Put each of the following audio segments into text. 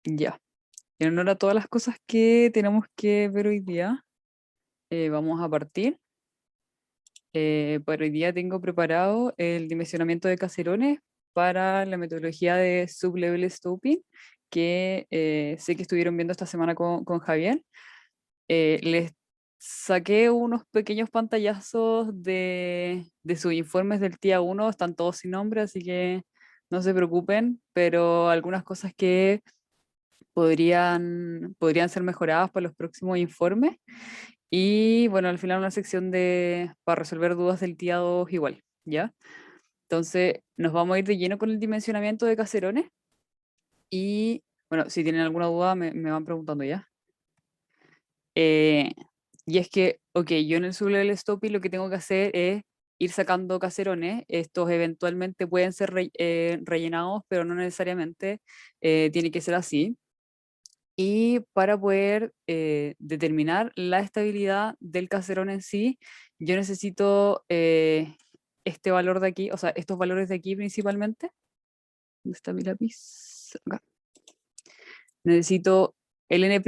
Ya. En honor a todas las cosas que tenemos que ver hoy día, vamos a partir. Para hoy día tengo preparado el dimensionamiento de caserones para la metodología de sublevel stoping, que sé que estuvieron viendo esta semana con Javier. Les saqué unos pequeños pantallazos de sus informes del día uno, están todos sin nombre, así que no se preocupen, pero algunas cosas que podrían ser mejoradas para los próximos informes. Y bueno, al final una sección para resolver dudas del día 2 igual, ¿ya? Entonces nos vamos a ir de lleno con el dimensionamiento de caserones y bueno, si tienen alguna duda me van preguntando ya. Eh, y es que, ok, yo en el sublevel stopping lo que tengo que hacer es ir sacando caserones. Estos eventualmente pueden ser rellenados, pero no necesariamente tiene que ser así. Y para poder determinar la estabilidad del caserón en sí, yo necesito este valor de aquí, o sea, estos valores de aquí principalmente. ¿Dónde está mi lápiz? Acá. Necesito el n',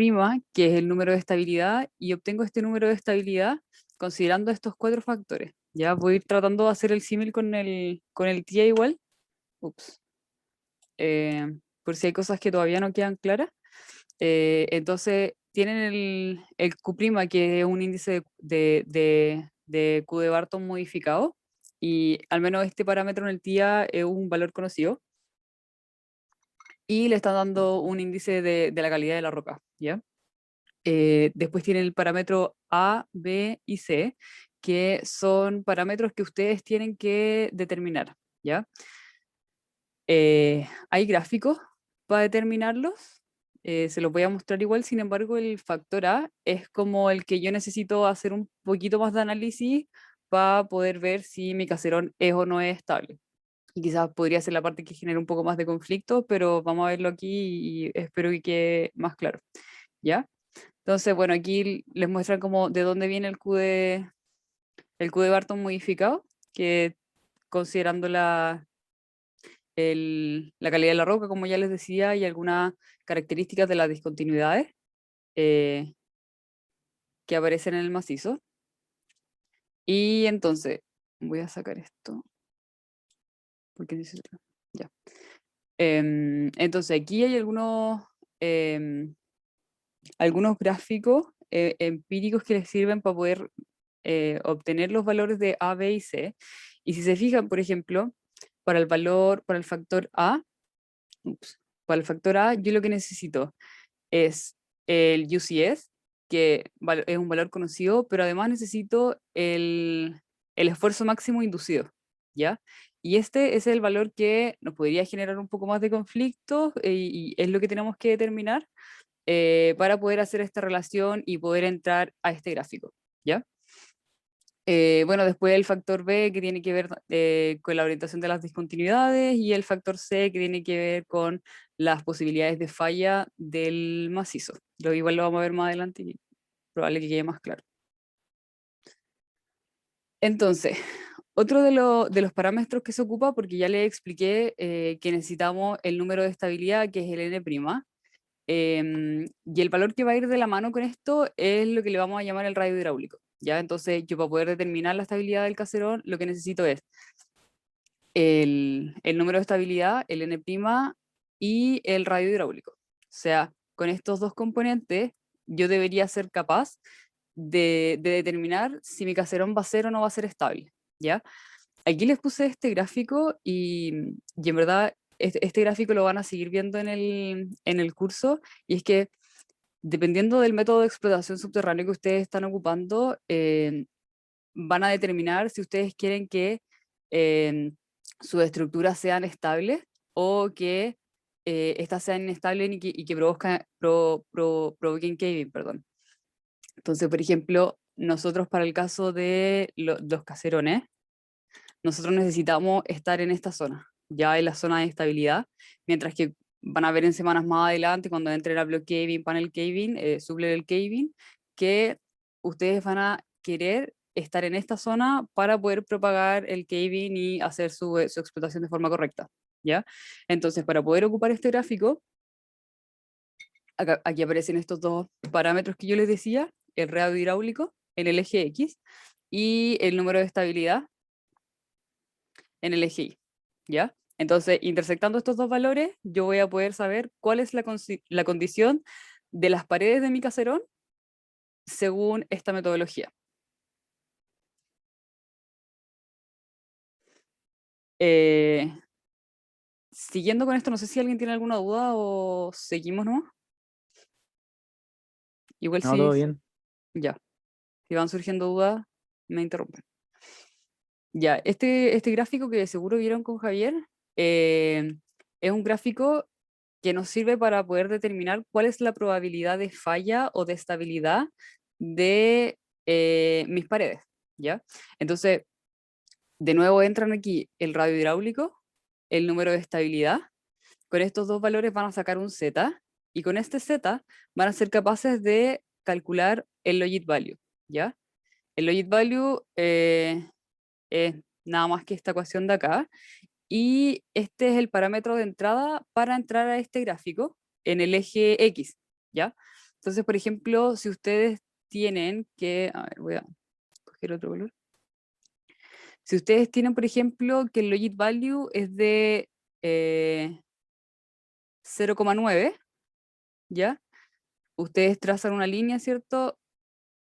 que es el número de estabilidad, y obtengo este número de estabilidad considerando estos cuatro factores. Ya voy a ir tratando de hacer el símil con el TIA igual. Ups. Eh, por si hay cosas que todavía no quedan claras. Entonces, tienen el Q', que es un índice de Q de Barton modificado, y al menos este parámetro en el TIA es un valor conocido, y le están dando un índice de la calidad de la roca, ¿ya? Después tienen el parámetro A, B y C, que son parámetros que ustedes tienen que determinar, ¿ya? Hay gráficos para determinarlos, se los voy a mostrar igual, sin embargo el factor A es como el que yo necesito hacer un poquito más de análisis para poder ver si mi caserón es o no es estable. Y quizás podría ser la parte que genera un poco más de conflicto, pero vamos a verlo aquí y espero que quede más claro, ¿ya? Entonces, bueno, aquí les muestran como de dónde viene el Q de Barton modificado, que considerando la calidad de la roca, como ya les decía, y algunas características de las discontinuidades eh, que aparecen en el macizo. Y entonces, voy a sacar esto, porque dice, ya. Entonces, aquí hay em, algunos gráficos empíricos que les sirven para poder obtener los valores de A, B y C. Y si se fijan, por ejemplo, para el factor A, ups, para el factor A, yo lo que necesito es el UCS, que es un valor conocido, pero además necesito el esfuerzo máximo inducido, ¿ya? Y este es el valor que nos podría generar un poco más de conflicto y es lo que tenemos que determinar para poder hacer esta relación y poder entrar a este gráfico, ¿ya? Bueno, después el factor B que tiene que ver con la orientación de las discontinuidades y el factor C que tiene que ver con las posibilidades de falla del macizo. Igual lo vamos a ver más adelante y probable que quede más claro. Entonces, otro de los parámetros que se ocupa, porque ya les expliqué que necesitamos el número de estabilidad, que es el n', y el valor que va a ir de la mano con esto es lo que le vamos a llamar el radio hidráulico. ¿Ya? Entonces, yo para poder determinar la estabilidad del caserón, lo que necesito es el número de estabilidad, el n' y el radio hidráulico. O sea, con estos dos componentes, yo debería ser capaz de determinar si mi caserón va a ser o no va a ser estable. ¿Ya? Aquí les puse este gráfico y en verdad este gráfico lo van a seguir viendo en el curso, y es que dependiendo del método de explotación subterráneo que ustedes están ocupando, van a determinar si ustedes quieren que eh, sus estructuras sean estables o que estas sean inestables y que provoquen caving, perdón. Entonces, por ejemplo, nosotros para el caso de los caserones, nosotros necesitamos estar en esta zona, ya en la zona de estabilidad, mientras que van a ver en semanas más adelante, cuando entren a block caving, panel caving, sublevel caving, que ustedes van a querer estar en esta zona para poder propagar el caving y hacer su explotación de forma correcta, ¿ya? Entonces, para poder ocupar este gráfico, aquí aparecen estos dos parámetros que yo les decía, el radio hidráulico en el eje X y el número de estabilidad en el eje Y, ¿ya? Entonces, intersectando estos dos valores, yo voy a poder saber cuál es la condición de las paredes de mi caserón según esta metodología. Eh, Siguiendo con esto, no sé si alguien tiene alguna duda o seguimos, ¿no? Igual No, todo sí, bien. ya. Si van surgiendo dudas, me interrumpen. Ya, este gráfico que seguro vieron con Javier es un gráfico que nos sirve para poder determinar cuál es la probabilidad de falla o de estabilidad de mis paredes, ¿ya? Entonces, de nuevo entran aquí el radio hidráulico, el número de estabilidad. Con estos dos valores van a sacar un Z y con este Z van a ser capaces de calcular el logit value, ¿ya? El logit value es nada más que esta ecuación de acá y este es el parámetro de entrada para entrar a este gráfico en el eje X, ¿ya? Entonces, por ejemplo, si ustedes tienen que, a ver, voy a coger otro color. Si ustedes tienen, por ejemplo, que el logit value es de 0,9, ¿ya? Ustedes trazan una línea, ¿cierto?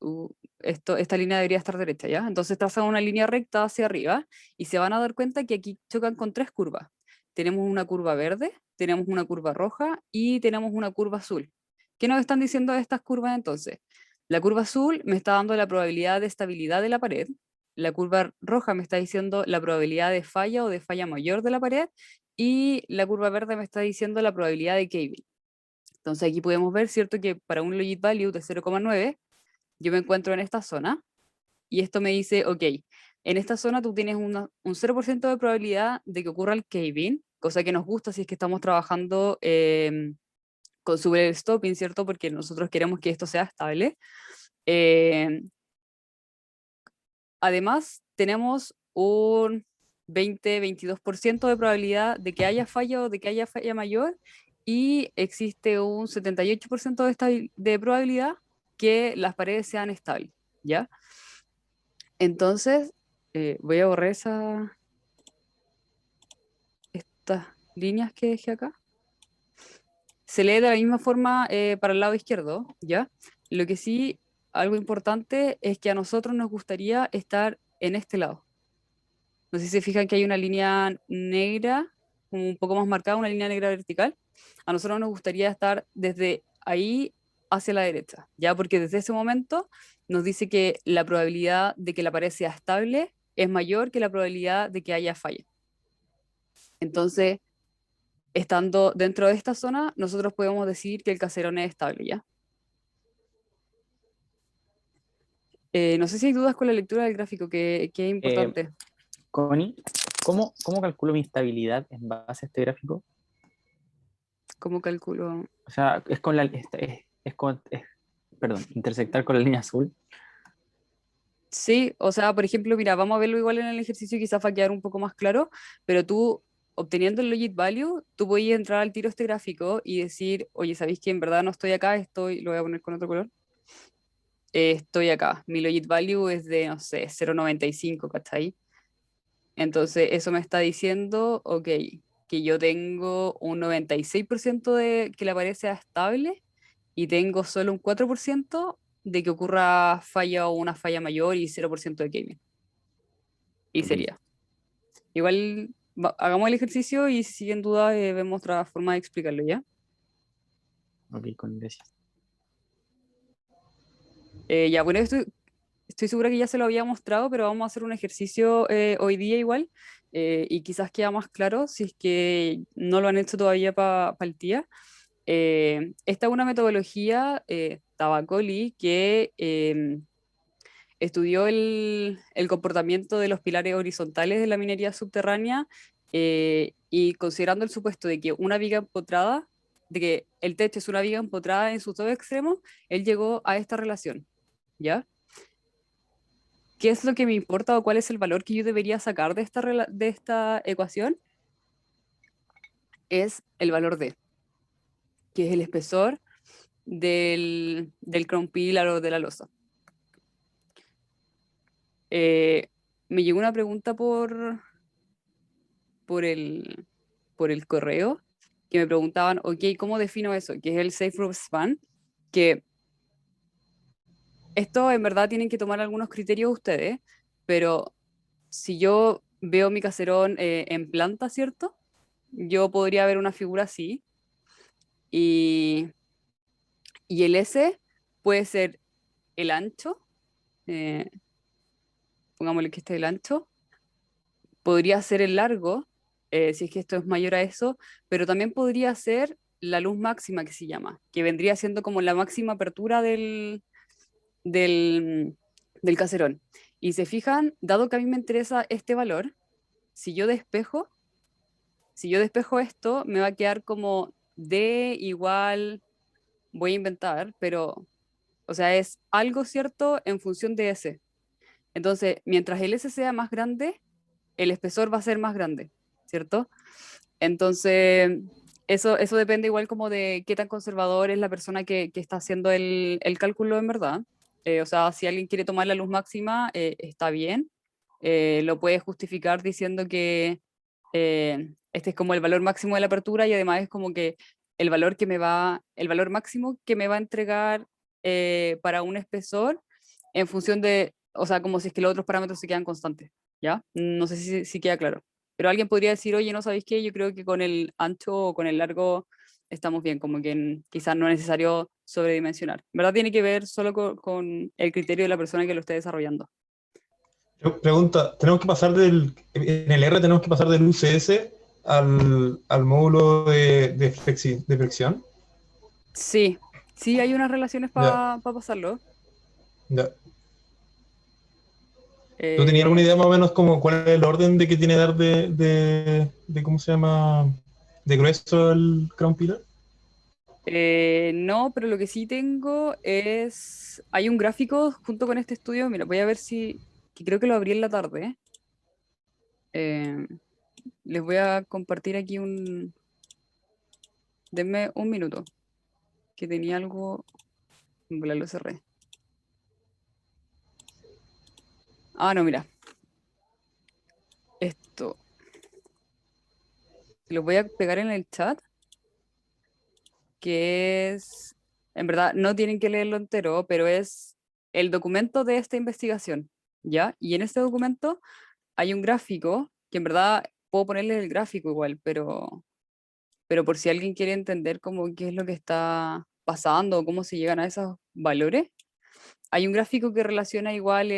Uh, esta línea debería estar derecha, ¿ya? Entonces trazan una línea recta hacia arriba y se van a dar cuenta que aquí chocan con tres curvas. Tenemos una curva verde, tenemos una curva roja y tenemos una curva azul. ¿Qué nos están diciendo estas curvas entonces? La curva azul me está dando la probabilidad de estabilidad de la pared, la curva roja me está diciendo la probabilidad de falla o de falla mayor de la pared y la curva verde me está diciendo la probabilidad de caving. Entonces aquí podemos ver, ¿cierto? Que para un logit value de 0,9 yo me encuentro en esta zona y esto me dice, ok, en esta zona tú tienes un 0% de probabilidad de que ocurra el caving, cosa que nos gusta si es que estamos trabajando con stopping, ¿cierto? Porque nosotros queremos que esto sea estable. Eh, Además, tenemos un 20-22% de probabilidad de que haya falla o de que haya falla mayor y existe un 78% de probabilidad que las paredes sean estables, ¿ya? Entonces, voy a borrar estas líneas que dejé acá. Se lee de la misma forma para el lado izquierdo, ¿ya? Lo que sí, algo importante es que a nosotros nos gustaría estar en este lado. No sé si se fijan que hay una línea negra, como un poco más marcada, una línea negra vertical. A nosotros nos gustaría estar desde ahí hacia la derecha, ¿ya? Porque desde ese momento nos dice que la probabilidad de que la pared sea estable es mayor que la probabilidad de que haya falla. Entonces, estando dentro de esta zona, nosotros podemos decir que el caserón es estable, ¿ya? No sé si hay dudas con la lectura del gráfico, que es Eh, importante. Connie, ¿cómo calculo mi estabilidad en base a este gráfico? ¿Cómo calculo? O sea, es con la, perdón, intersectar con la línea azul. Sí, o sea, por ejemplo, mira, vamos a verlo igual en el ejercicio, quizás va a quedar un poco más claro, pero tú, obteniendo el logit value, tú podías entrar al tiro a este gráfico y decir, oye, ¿sabéis que en verdad no estoy acá? Lo voy a poner con otro color. Estoy acá. Mi logit value es de, no sé, 0,95, ¿cachai? Entonces, eso me está diciendo, ok, que yo tengo un 96% de que la pared sea estable y tengo solo un 4% de que ocurra falla o una falla mayor y 0% de gaming. Y Ok, sería. Igual hagamos el ejercicio y si siguen dudas vemos otra forma de explicarlo, ¿ya? ok, con gracias. Ya, bueno, estoy segura que ya se lo había mostrado, pero vamos a hacer un ejercicio hoy día igual y quizás queda más claro si es que no lo han hecho todavía para el día. Esta es una metodología, Tabacoli, que estudió el comportamiento de los pilares horizontales de la minería subterránea y considerando el supuesto de que una viga empotrada, de que el techo es una viga empotrada en sus dos extremos, él llegó a esta relación, ¿ya? ¿Qué es lo que me importa o cuál es el valor que yo debería sacar de esta ecuación? Es el valor D, que es el espesor del crown pillar o de la losa. Me llegó una pregunta por el, por el correo que me preguntaban, ok, ¿cómo defino eso? Que es el safe roof span, que esto en verdad tienen que tomar algunos criterios ustedes, pero si yo veo mi caserón en planta, ¿cierto? Yo podría ver una figura así y, y el S puede ser el ancho, eh, pongámosle que este es el ancho, podría ser el largo, si es que esto es mayor a eso, pero también podría ser la luz máxima que se llama, que vendría siendo como la máxima apertura del, del caserón. Y se fijan, dado que a mí me interesa este valor, si yo despejo, si yo despejo esto, me va a quedar como D igual, voy a inventar, pero, o sea, es algo cierto en función de S. Entonces, mientras el S sea más grande, el espesor va a ser más grande, ¿cierto? Entonces, eso depende igual como de qué tan conservador es la persona que está haciendo el cálculo en verdad. O sea, si alguien quiere tomar la luz máxima, está bien. Lo puede justificar diciendo que este es como el valor máximo de la apertura y además es como que el valor máximo que me va a entregar para un espesor en función de, o sea, como si es que los otros parámetros se quedan constantes, ¿ya? No sé si queda claro. Pero alguien podría decir, oye, ¿no sabéis qué? Yo creo que con el ancho o con el largo estamos bien, como que quizás no es necesario sobredimensionar. En verdad tiene que ver solo con el criterio de la persona que lo esté desarrollando. Pregunta, en el R tenemos que pasar del UCS al módulo de flexión. Sí, sí hay unas relaciones Ya, para pasarlo. ya. ¿Tú tenías alguna Eh, idea más o menos como cuál es el orden de que tiene que dar de ¿cómo se llama? De grueso el crown pillar? no, pero lo que sí tengo es, hay un gráfico junto con este estudio, mira, voy a ver si, que creo que lo abrí en la tarde. Eh, les voy a compartir aquí denme un minuto, que tenía algo, bueno, lo cerré. Ah, no, mira, esto, lo voy a pegar en el chat, que es, en verdad, no tienen que leerlo entero, pero es el documento de esta investigación, ¿ya? Y en este documento hay un gráfico, que en verdad puedo ponerles el gráfico igual, pero por si alguien quiere entender cómo qué es lo que está pasando o cómo se llegan a esos valores, hay un gráfico que relaciona igual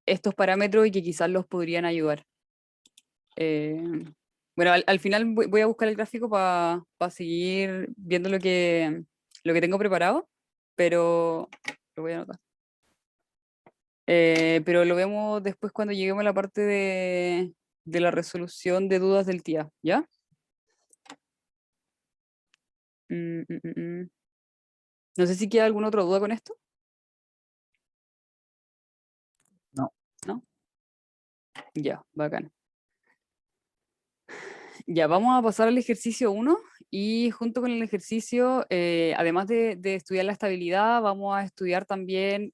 estos parámetros y que quizás los podrían ayudar. Eh, bueno, al final voy a buscar el gráfico para seguir viendo lo que tengo preparado, pero lo voy a anotar. Pero lo vemos después cuando lleguemos a la parte de la resolución de dudas del TIA, ¿ya? Mm, mm, mm, mm. No sé si queda alguna otra duda con esto, No. ¿no? Ya, bacán. Ya, vamos a pasar al ejercicio 1 y junto con el ejercicio, además de estudiar la estabilidad, vamos a estudiar también,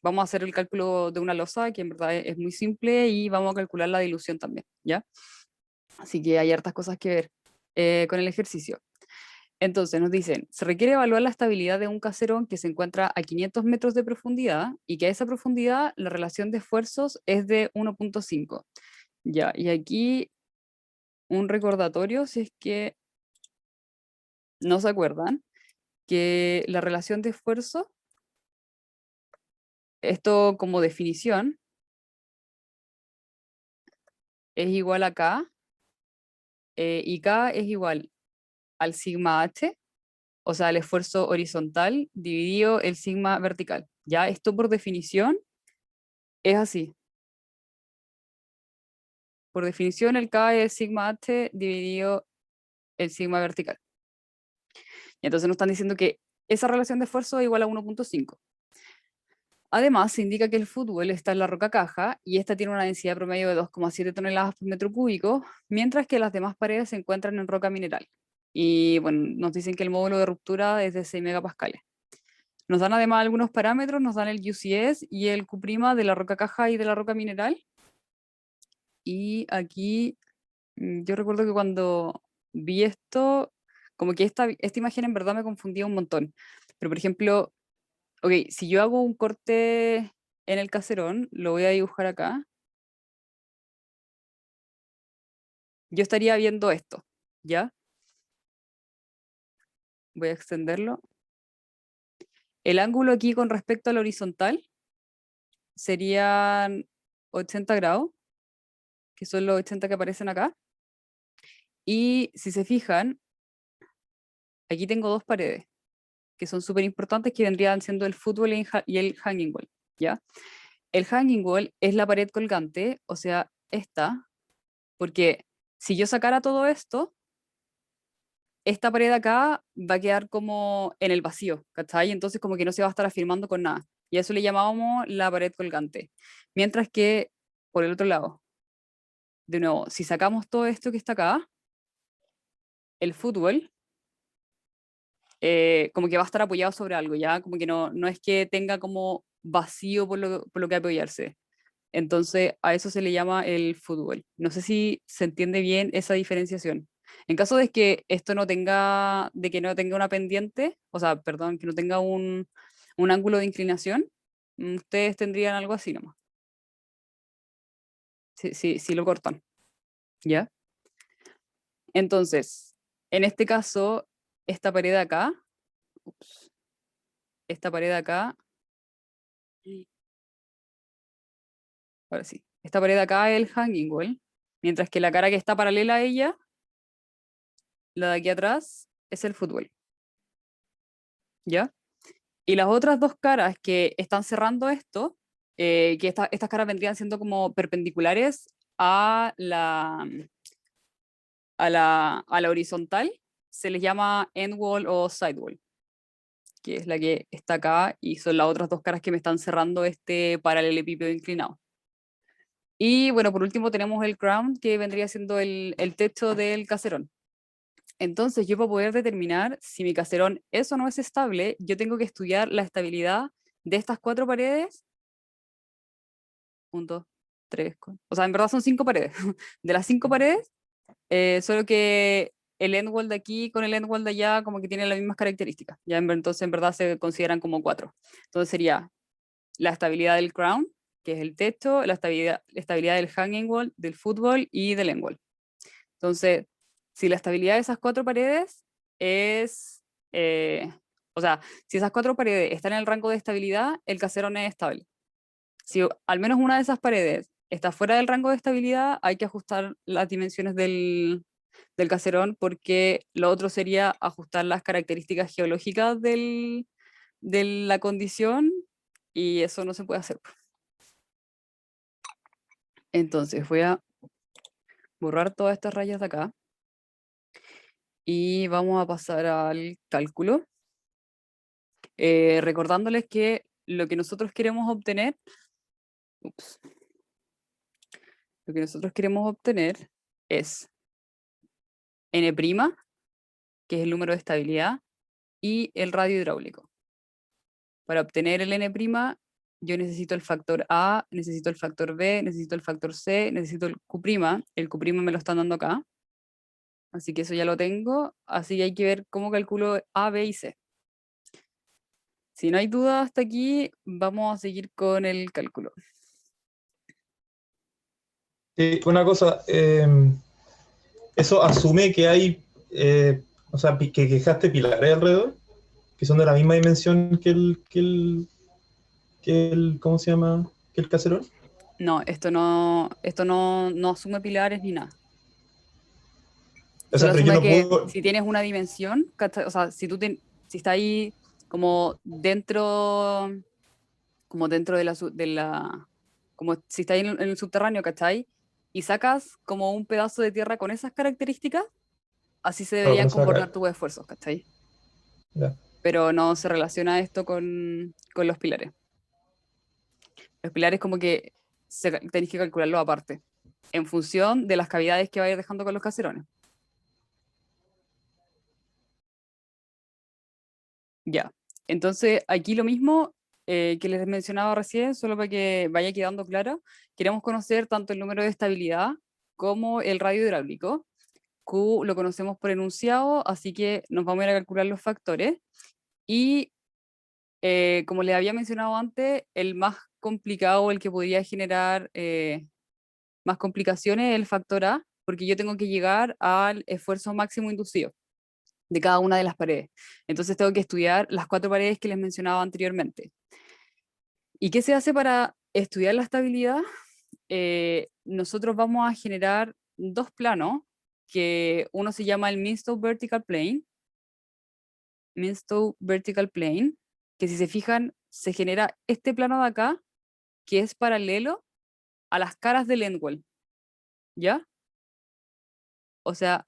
vamos a hacer el cálculo de una losa, que en verdad es muy simple, y vamos a calcular la dilución también, ¿ya? Así que hay hartas cosas que ver con el ejercicio. Entonces nos dicen, se requiere evaluar la estabilidad de un caserón que se encuentra a 500 metros de profundidad y que a esa profundidad la relación de esfuerzos es de 1,5. Ya, y aquí un recordatorio, si es que no se acuerdan, que la relación de esfuerzo, esto como definición, es igual a K, y K es igual al sigma H, o sea, el esfuerzo horizontal dividido el sigma vertical. Ya, esto por definición es así. Por definición, el K es sigma H dividido el sigma vertical. Y entonces nos están diciendo que esa relación de esfuerzo es igual a 1,5. Además, se indica que el fútbol está en la roca caja y esta tiene una densidad promedio de 2,7 toneladas por metro cúbico, mientras que las demás paredes se encuentran en roca mineral. Y bueno, nos dicen que el módulo de ruptura es de 6 megapascales. Nos dan además algunos parámetros, nos dan el UCS y el Q' de la roca caja y de la roca mineral. Y aquí yo recuerdo que cuando vi esto, como que esta imagen en verdad me confundía un montón. Pero por ejemplo, ok, si yo hago un corte en el caserón, lo voy a dibujar acá, yo estaría viendo esto, ¿ya? Voy a extenderlo. El ángulo aquí con respecto al horizontal serían 80 grados, que son los 80 que aparecen acá. Y si se fijan, aquí tengo dos paredes que son súper importantes, que vendrían siendo el fútbol y el hanging wall, ¿ya? El hanging wall es la pared colgante, o sea, esta, porque si yo sacara todo esto, esta pared acá va a quedar como en el vacío, ¿cachai? Entonces como que no se va a estar afirmando con nada. Y a eso le llamábamos la pared colgante. Mientras que, por el otro lado, de nuevo, si sacamos todo esto que está acá, el fútbol, como que va a estar apoyado sobre algo, ¿ya? Como que no es que tenga como vacío por lo que apoyarse. Entonces, a eso se le llama el fútbol. No sé si se entiende bien esa diferenciación. En caso de que esto no tenga, de que no tenga una pendiente, o sea, perdón, que no tenga un ángulo de inclinación, ustedes tendrían algo así nomás. Si lo cortan, ¿ya? Entonces, en este caso, esta pared de acá, ups, esta pared de acá, ahora sí, esta pared de acá es el hanging wall, mientras que la cara que está paralela a ella, la de aquí atrás, es el fútbol, ¿ya? Y las otras dos caras que están cerrando esto, que estas caras vendrían siendo como perpendiculares a la horizontal, se les llama end wall o side wall, que es la que está acá, y son las otras dos caras que me están cerrando este paralelepípedo inclinado. Y bueno, por último tenemos el crown, que vendría siendo el techo del caserón. Entonces, yo para poder determinar si mi caserón es o no es estable, yo tengo que estudiar la estabilidad de estas cuatro paredes. Un, dos, tres, o sea, en verdad son cinco paredes. De las cinco paredes, solo que el end wall de aquí con el end wall de allá como que tienen las mismas características. Ya entonces en verdad se consideran como cuatro. Entonces sería la estabilidad del crown, que es el techo, la estabilidad del hanging wall, del football y del end wall. Entonces, si la estabilidad de esas cuatro paredes es, eh, o sea, si esas cuatro paredes están en el rango de estabilidad, el caserón es estable. Si al menos una de esas paredes está fuera del rango de estabilidad, hay que ajustar las dimensiones del caserón, porque lo otro sería ajustar las características geológicas de la condición, y eso no se puede hacer. Entonces voy a borrar todas estas rayas de acá y vamos a pasar al cálculo, recordándoles que lo que nosotros queremos obtener, ups, lo que nosotros queremos obtener es n', que es el número de estabilidad, y el radio hidráulico. Para obtener el n', yo necesito el factor A, necesito el factor B, necesito el factor C, necesito el Q'. El Q' me lo están dando acá, así que eso ya lo tengo. Así que hay que ver cómo calculo A, B y C. Si no hay duda hasta aquí, vamos a seguir con el cálculo. Una cosa, eso asume que hay, o sea, que dejaste pilares alrededor, que son de la misma dimensión que el, ¿cómo se llama? Que el caserón. No, esto no asume pilares ni nada. O sea, Solo pero yo asume no que puedo, si tienes una dimensión, ¿cachai? O sea, si está ahí como dentro como si está ahí en el subterráneo, ¿cachai? Y sacas como un pedazo de tierra con esas características, así se claro, con deberían eso acá, comportar tus esfuerzos, ¿cachai? ya. Pero no se relaciona esto con los pilares. Los pilares como que tenéis que calcularlo aparte, en función de las cavidades que vayas dejando con los caserones. Ya. Entonces, aquí lo mismo que les mencionaba recién, solo para que vaya quedando claro, queremos conocer tanto el número de estabilidad como el radio hidráulico. Q lo conocemos por enunciado, así que nos vamos a ir a calcular los factores. Y como les había mencionado antes, el más complicado, el que podría generar más complicaciones, es el factor A, porque yo tengo que llegar al esfuerzo máximo inducido de cada una de las paredes. Entonces tengo que estudiar las 4 paredes que les mencionaba anteriormente. ¿Y qué se hace para estudiar la estabilidad? Nosotros vamos a generar 2 planos, que uno se llama el Minstow Vertical Plane, que si se fijan, se genera este plano de acá, que es paralelo a las caras del endwall, ¿ya? O sea,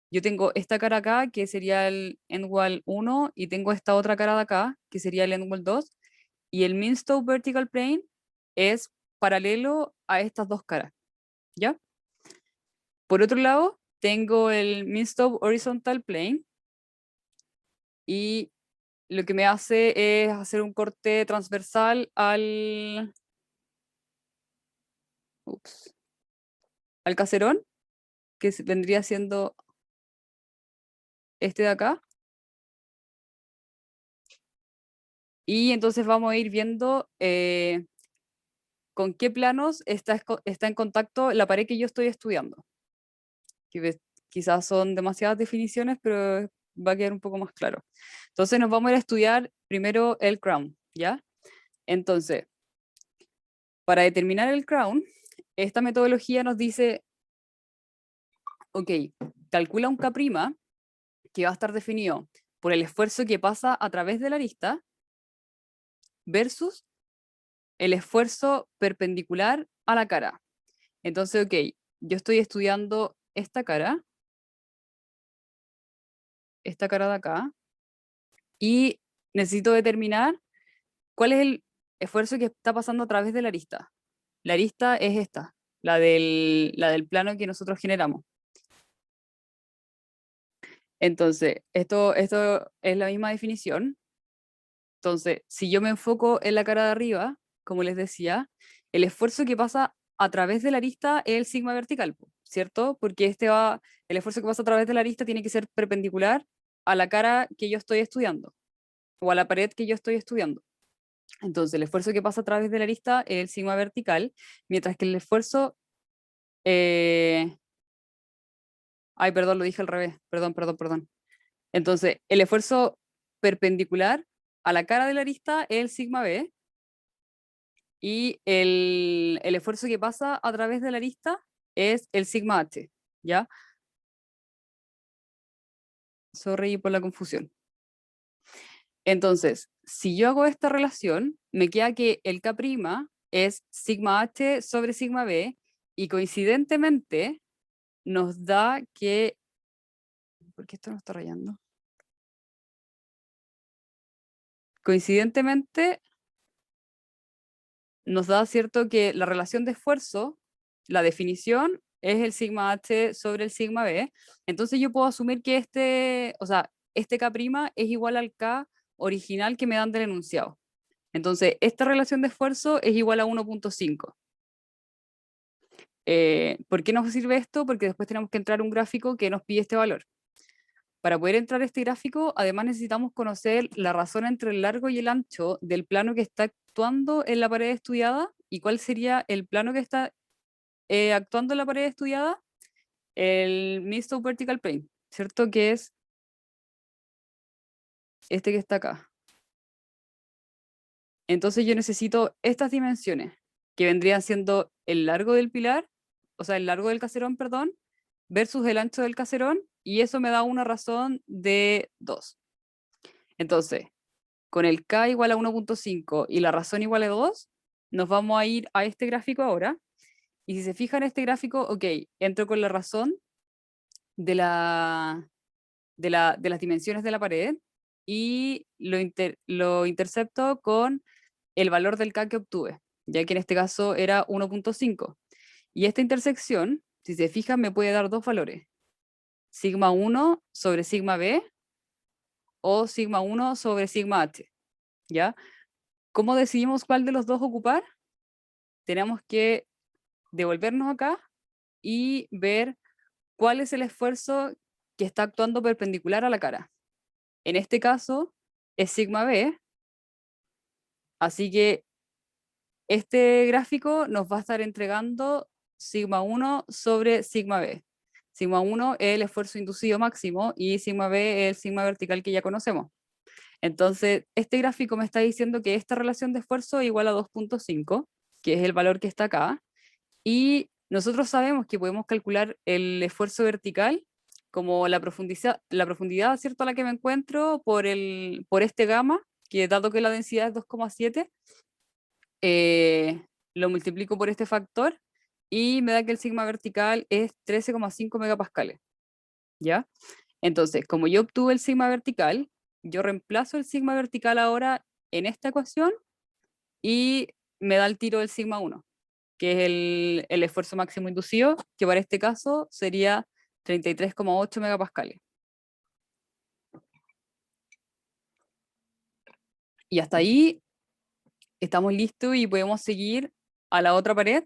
yo tengo esta cara acá, que sería el endwall 1, y tengo esta otra cara de acá, que sería el endwall 2, y el Minstow Vertical Plane es paralelo a estas dos caras, ¿ya? Por otro lado, tengo el Minstow Horizontal Plane, y lo que me hace es hacer un corte transversal al caserón, que vendría siendo este de acá. Y entonces vamos a ir viendo con qué planos está en contacto la pared que yo estoy estudiando. Quizás son demasiadas definiciones, pero va a quedar un poco más claro. Entonces nos vamos a ir a estudiar primero el crown, ¿ya? Entonces, para determinar el crown, esta metodología nos dice, ok, calcula un K' que va a estar definido por el esfuerzo que pasa a través de la arista versus el esfuerzo perpendicular a la cara. Entonces, ok, yo estoy estudiando esta cara de acá, y necesito determinar cuál es el esfuerzo que está pasando a través de la arista. La arista es esta, la del plano que nosotros generamos. Entonces, esto es la misma definición. Entonces, si yo me enfoco en la cara de arriba, como les decía, el esfuerzo que pasa a través de la arista es el sigma vertical, ¿cierto? Porque el esfuerzo que pasa a través de la arista tiene que ser perpendicular a la cara que yo estoy estudiando, o a la pared que yo estoy estudiando. Entonces, el esfuerzo que pasa a través de la arista es el sigma vertical, mientras que el esfuerzo... Ay, perdón, lo dije al revés. Perdón. Entonces, el esfuerzo perpendicular a la cara de la arista es el sigma b, y el esfuerzo que pasa a través de la arista es el sigma h, ¿ya? Sorry por la confusión. Entonces, si yo hago esta relación, me queda que el K' es sigma h sobre sigma b, y coincidentemente nos da que... ¿Por qué esto no está rayando? Coincidentemente nos da, cierto, que la relación de esfuerzo, la definición, es el sigma h sobre el sigma b. Entonces yo puedo asumir que este K' es igual al K original que me dan del enunciado. Entonces, esta relación de esfuerzo es igual a 1.5. ¿Por qué nos sirve esto? Porque después tenemos que entrar a un gráfico que nos pide este valor. Para poder entrar a este gráfico, además necesitamos conocer la razón entre el largo y el ancho del plano que está actuando en la pared estudiada, y cuál sería el plano que está actuando en la pared estudiada, el Minstow Vertical Plane, ¿cierto? Que es este que está acá. Entonces yo necesito estas dimensiones, que vendrían siendo el largo del pilar, o sea, el largo del caserón, perdón, versus el ancho del caserón, y eso me da una razón de 2. Entonces, con el K igual a 1.5 y la razón igual a 2, nos vamos a ir a este gráfico ahora. Y si se fijan en este gráfico, ok, entro con la razón de las dimensiones de la pared, y lo intercepto con el valor del K que obtuve, ya que en este caso era 1.5. Y esta intersección, si se fijan, me puede dar dos valores: sigma 1 sobre sigma b o sigma 1 sobre sigma h, ¿ya? ¿Cómo decidimos cuál de los dos ocupar? Tenemos que devolvernos acá y ver cuál es el esfuerzo que está actuando perpendicular a la cara. En este caso es sigma b, así que este gráfico nos va a estar entregando sigma 1 sobre sigma b. Sigma 1 es el esfuerzo inducido máximo y sigma b es el sigma vertical que ya conocemos. Entonces, este gráfico me está diciendo que esta relación de esfuerzo es igual a 2.5, que es el valor que está acá, y nosotros sabemos que podemos calcular el esfuerzo vertical como la profundidad, ¿cierto?, a la que me encuentro por este gamma, que dado que la densidad es 2,7, lo multiplico por este factor y me da que el sigma vertical es 13,5 megapascales, ¿ya? Entonces, como yo obtuve el sigma vertical, yo reemplazo el sigma vertical ahora en esta ecuación y me da el tiro del sigma 1, que es el esfuerzo máximo inducido, que para este caso sería 33,8 megapascales. Y hasta ahí estamos listos y podemos seguir a la otra pared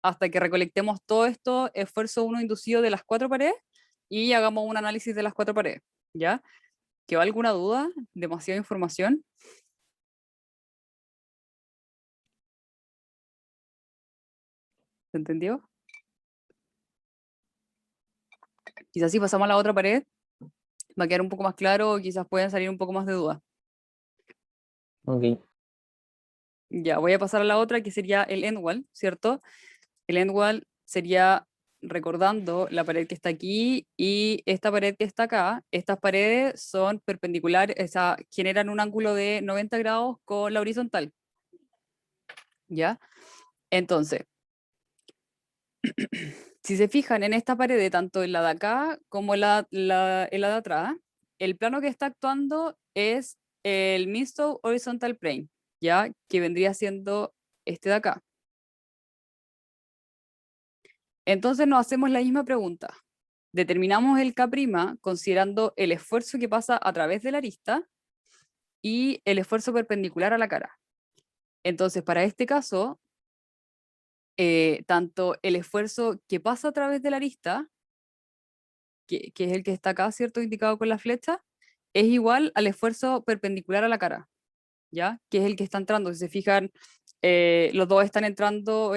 hasta que recolectemos todo esto, esfuerzo 1 inducido de las 4 paredes y hagamos un análisis de las 4 paredes, ¿ya? ¿Quedó alguna duda? ¿Demasiada información? ¿Se entendió? Quizás si pasamos a la otra pared, va a quedar un poco más claro o quizás pueden salir un poco más de dudas. Ok. Ya, voy a pasar a la otra que sería el end wall, ¿cierto? El end wall sería recordando la pared que está aquí y esta pared que está acá. Estas paredes son perpendiculares, o sea, generan un ángulo de 90 grados con la horizontal, ¿ya? Entonces, si se fijan en esta pared, tanto en la de acá como en la de atrás, el plano que está actuando es el Minsto Horizontal Plane, ¿ya? Que vendría siendo este de acá. Entonces nos hacemos la misma pregunta. Determinamos el K' considerando el esfuerzo que pasa a través de la arista y el esfuerzo perpendicular a la cara. Entonces, para este caso, tanto el esfuerzo que pasa a través de la arista, que es el que está acá, ¿cierto? Indicado con la flecha, es igual al esfuerzo perpendicular a la cara, ¿ya? Que es el que está entrando. Si se fijan, los dos están entrando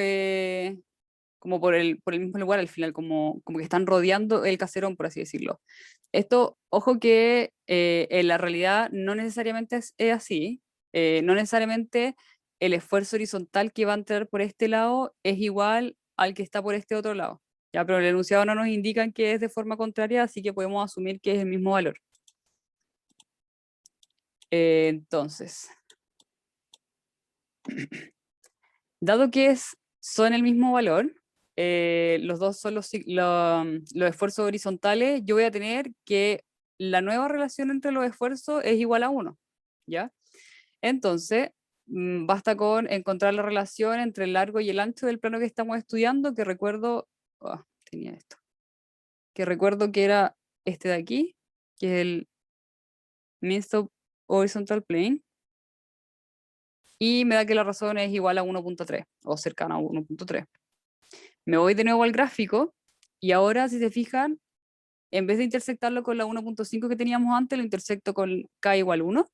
como por el mismo lugar al final, como que están rodeando el caserón, por así decirlo. Esto, ojo que en la realidad no necesariamente es así, no necesariamente el esfuerzo horizontal que va a entrar por este lado es igual al que está por este otro lado. Ya, pero el enunciado no nos indica que es de forma contraria, así que podemos asumir que es el mismo valor. Entonces, dado que son el mismo valor, los dos son los esfuerzos horizontales, yo voy a tener que la nueva relación entre los esfuerzos es igual a 1, ¿ya? Entonces, basta con encontrar la relación entre el largo y el ancho del plano que estamos estudiando, que recuerdo, tenía esto, que recuerdo que era este de aquí, que es el Mean-Slope Horizontal Plane, y me da que la razón es igual a 1.3 o cercana a 1.3. Me voy de nuevo al gráfico y ahora, si se fijan, en vez de intersectarlo con la 1.5 que teníamos antes, lo intersecto con k igual 1.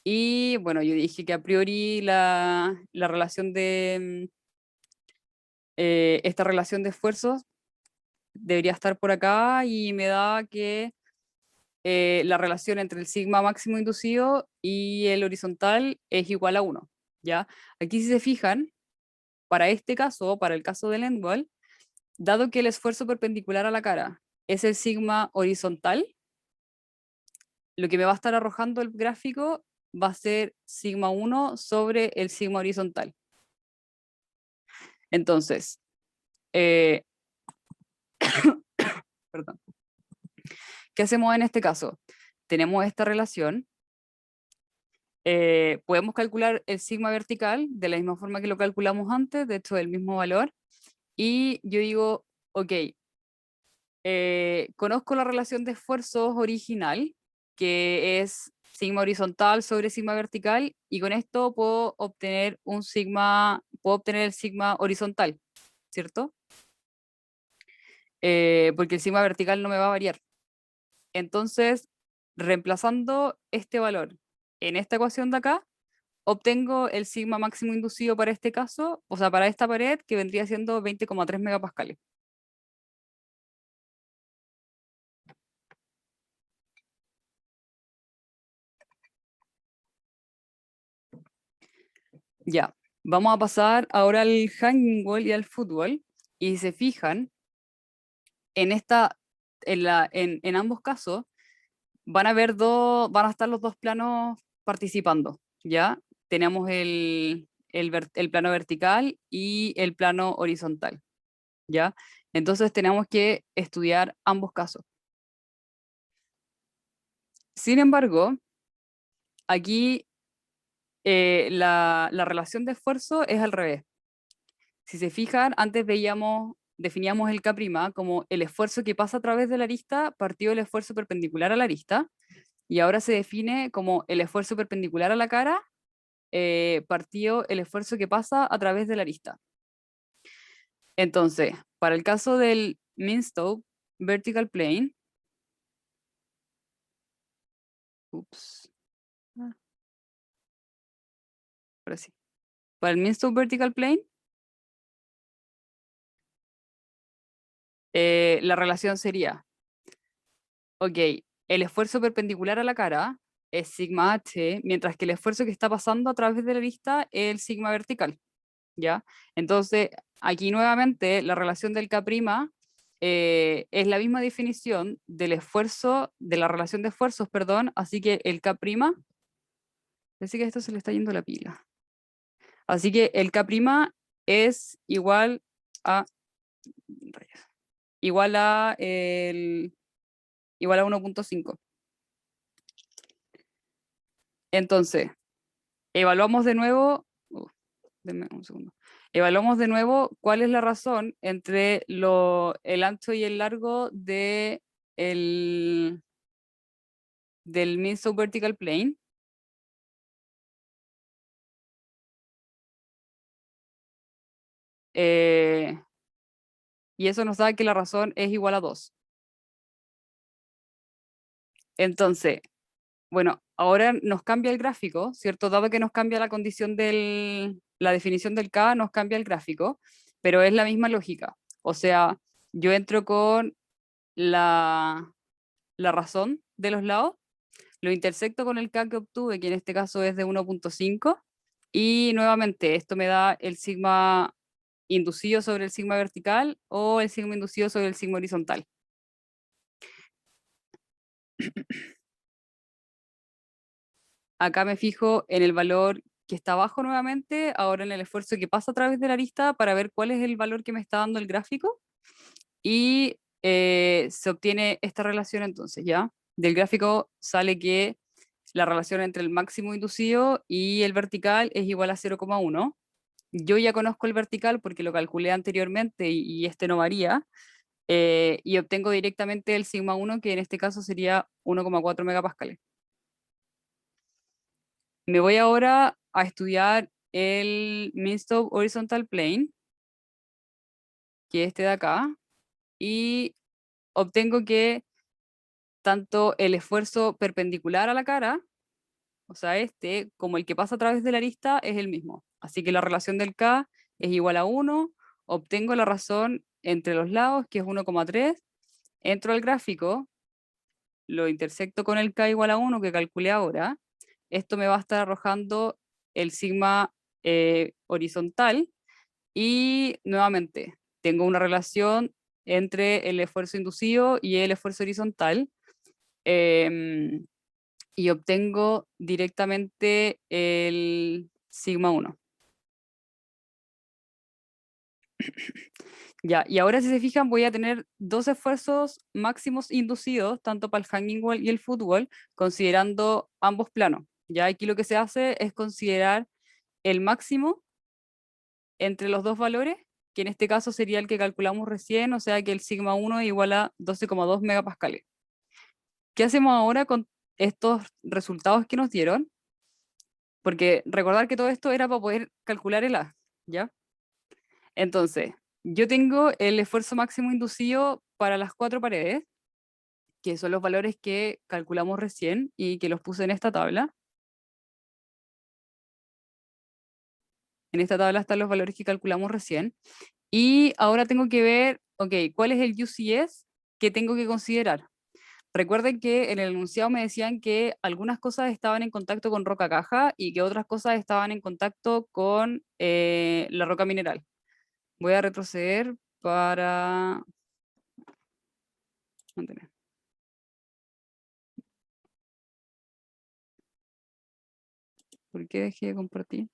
Y bueno, yo dije que a priori la relación de esta relación de esfuerzos debería estar por acá y me da que la relación entre el sigma máximo inducido y el horizontal es igual a 1, ¿ya? Aquí si se fijan, para este caso, para el caso del end wall, dado que el esfuerzo perpendicular a la cara es el sigma horizontal, lo que me va a estar arrojando el gráfico va a ser sigma 1 sobre el sigma horizontal. Entonces, perdón. ¿Qué hacemos en este caso? Tenemos esta relación. Podemos calcular el sigma vertical de la misma forma que lo calculamos antes, de hecho, del mismo valor. Y yo digo, ok, conozco la relación de esfuerzos original, que es sigma horizontal sobre sigma vertical, y con esto puedo obtener el sigma horizontal, ¿cierto? Porque el sigma vertical no me va a variar. Entonces, reemplazando este valor en esta ecuación de acá, obtengo el sigma máximo inducido para este caso, o sea, para esta pared, que vendría siendo 20,3 megapascales. Ya, vamos a pasar ahora al hanging wall y al footwall, y si se fijan, en ambos casos, van a estar los dos planos participando, ¿ya? Tenemos el plano vertical y el plano horizontal, ¿ya? Entonces tenemos que estudiar ambos casos. Sin embargo, aquí la relación de esfuerzo es al revés. Si se fijan, antes definíamos el K' como el esfuerzo que pasa a través de la arista partido del esfuerzo perpendicular a la arista, y ahora se define como el esfuerzo perpendicular a la cara partido el esfuerzo que pasa a través de la arista. Entonces, para el caso del mean-slope vertical plane, ups, ahora sí. Para el mean-slope vertical plane, la relación sería, ok, el esfuerzo perpendicular a la cara es sigma h, mientras que el esfuerzo que está pasando a través de la arista es el sigma vertical, ¿ya? Entonces, aquí nuevamente la relación del K' es la misma definición del esfuerzo, de la relación de esfuerzos, perdón, así que el K', parece que a esto se le está yendo la pila. Así que el K' es igual a, igual a 1.5. Entonces, evaluamos de nuevo, denme un segundo. Evaluamos de nuevo cuál es la razón entre el ancho y el largo del mean-slope vertical plane. Y eso nos da que la razón es igual a 2. Entonces, bueno, ahora nos cambia el gráfico, ¿cierto? Dado que nos cambia la condición la definición del K, nos cambia el gráfico, pero es la misma lógica. O sea, yo entro con la razón de los lados, lo intersecto con el K que obtuve, que en este caso es de 1.5, y nuevamente esto me da el sigma inducido sobre el sigma vertical o el sigma inducido sobre el sigma horizontal. Acá me fijo en el valor que está abajo nuevamente, ahora en el esfuerzo que pasa a través de la arista para ver cuál es el valor que me está dando el gráfico, y se obtiene esta relación entonces, ¿ya? Del gráfico sale que la relación entre el máximo inducido y el vertical es igual a 0,1. Yo ya conozco el vertical porque lo calculé anteriormente y este no varía, y obtengo directamente el sigma 1, que en este caso sería 1,4 megapascales. Me voy ahora a estudiar el mean-slope horizontal plane, que es este de acá, y obtengo que tanto el esfuerzo perpendicular a la cara, o sea, este, como el que pasa a través de la arista, es el mismo. Así que la relación del K es igual a 1, obtengo la razón entre los lados, que es 1,3, entro al gráfico, lo intersecto con el K igual a 1 que calculé ahora, esto me va a estar arrojando el sigma horizontal, y nuevamente tengo una relación entre el esfuerzo inducido y el esfuerzo horizontal, em, y obtengo directamente el sigma 1. Ya, y ahora si se fijan voy a tener dos esfuerzos máximos inducidos, tanto para el hanging wall y el foot wall, considerando ambos planos. Ya aquí lo que se hace es considerar el máximo entre los dos valores, que en este caso sería el que calculamos recién, o sea que el sigma 1 es igual a 12,2 megapascales. ¿Qué hacemos ahora con estos resultados que nos dieron, porque recordar que todo esto era para poder calcular el A, ¿ya? Entonces, yo tengo el esfuerzo máximo inducido para las 4 paredes, que son los valores que calculamos recién y que los puse en esta tabla. En esta tabla están los valores que calculamos recién. Y ahora tengo que ver, ok, ¿cuál es el UCS que tengo que considerar? Recuerden que en el enunciado me decían que algunas cosas estaban en contacto con roca caja y que otras cosas estaban en contacto con la roca mineral. Voy a retroceder para mantener. ¿Por qué dejé de compartir?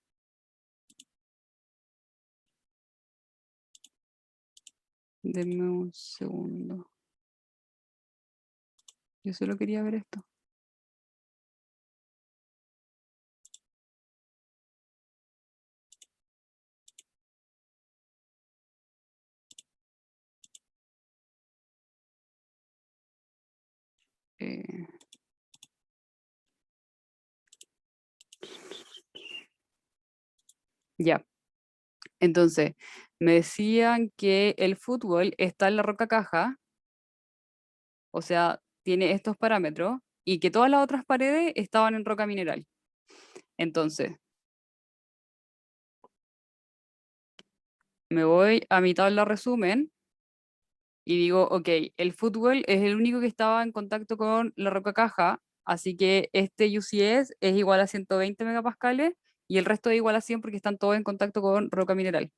Denme un segundo. Yo solo quería ver esto. Eh, ya. Entonces, me decían que el fútbol está en la roca caja, o sea, tiene estos parámetros, y que todas las otras paredes estaban en roca mineral. Entonces, me voy a mi tabla resumen y digo, ok, el fútbol es el único que estaba en contacto con la roca caja, así que este UCS es igual a 120 megapascales y el resto es igual a 100 porque están todos en contacto con roca mineral.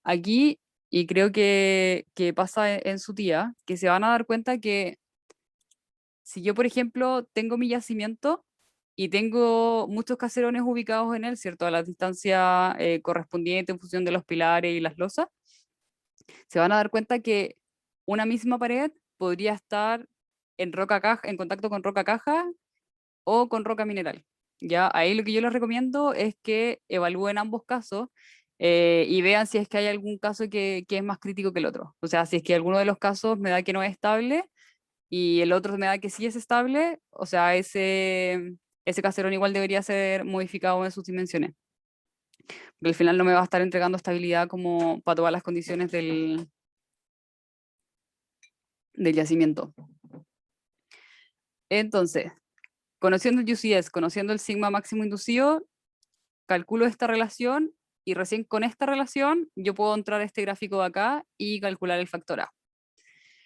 Aquí, y creo que pasa en su tía, que se van a dar cuenta que si yo, por ejemplo, tengo mi yacimiento y tengo muchos caserones ubicados en él, ¿cierto? A la distancia correspondiente en función de los pilares y las losas, se van a dar cuenta que una misma pared podría estar en roca caja, en contacto con roca caja o con roca mineral. Ya, ahí lo que yo les recomiendo es que evalúen ambos casos y vean si es que hay algún caso que es más crítico que el otro. O sea, si es que alguno de los casos me da que no es estable y el otro me da que sí es estable, o sea, ese caserón igual debería ser modificado en sus dimensiones. Porque al final no me va a estar entregando estabilidad como para todas las condiciones del yacimiento. Entonces, conociendo el UCS, conociendo el sigma máximo inducido, calculo esta relación y recién con esta relación yo puedo entrar a este gráfico de acá y calcular el factor A.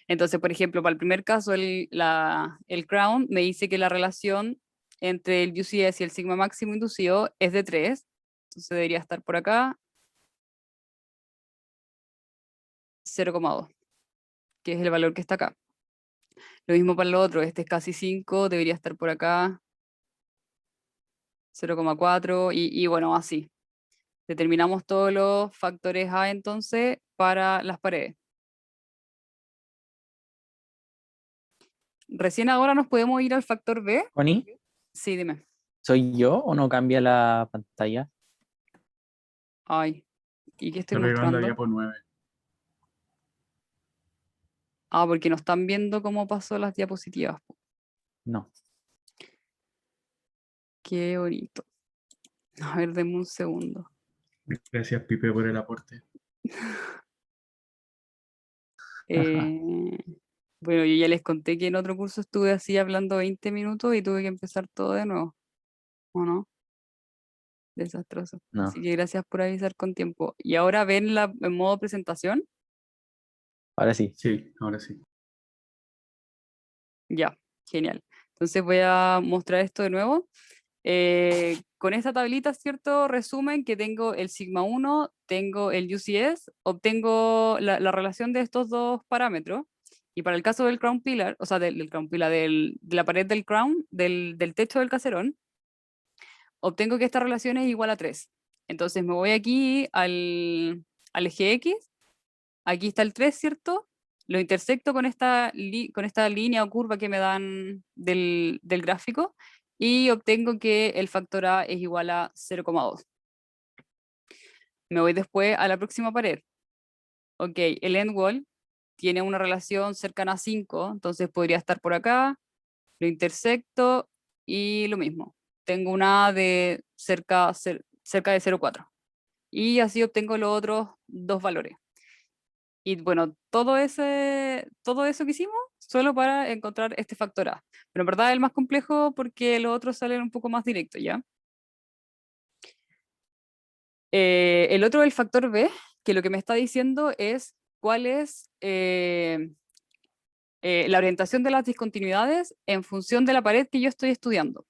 Entonces, por ejemplo, para el primer caso, el Crown me dice que la relación entre el UCS y el sigma máximo inducido es de 3. Entonces debería estar por acá 0,2, que es el valor que está acá. Lo mismo para el otro, este es casi 5, debería estar por acá 0,4 y bueno, así. Determinamos todos los factores A entonces para las paredes. Recién ahora nos podemos ir al factor B. Connie, Sí, dime. ¿soy yo o no cambia la pantalla? Ay, ¿y qué estoy Está pegando a mostrando? diapo 9. Ah, porque no están viendo cómo pasó las diapositivas. Po. No. Qué bonito. A ver, denme un segundo. Gracias, Pipe, por el aporte. Eh, bueno, yo ya les conté que en otro curso estuve así hablando 20 minutos y tuve que empezar todo de nuevo. ¿O no? Desastroso. No. Así que gracias por avisar con tiempo. Y ahora ven en modo presentación. Ahora sí. Sí, ahora sí. Ya, genial. Entonces voy a mostrar esto de nuevo. Con esta tablita, ¿cierto? Resumen que tengo el sigma 1, tengo el UCS, obtengo la relación de estos dos parámetros. Y para el caso del crown pillar, o sea, del crown pillar, de la pared del crown, del techo del caserón, obtengo que esta relación es igual a 3. Entonces me voy aquí al eje X, aquí está el 3, ¿cierto? Lo intersecto con esta línea o curva que me dan del gráfico y obtengo que el factor A es igual a 0,2. Me voy después a la próxima pared. Ok, el end wall tiene una relación cercana a 5, entonces podría estar por acá, lo intersecto y lo mismo. Tengo una de cerca de 0,4. Y así obtengo los otros dos valores. Y bueno, todo eso que hicimos solo para encontrar este factor A. Pero en verdad es el más complejo porque los otros salen un poco más directos, ¿ya? El otro, el factor B, que lo que me está diciendo es cuál es la orientación de las discontinuidades en función de la pared que yo estoy estudiando.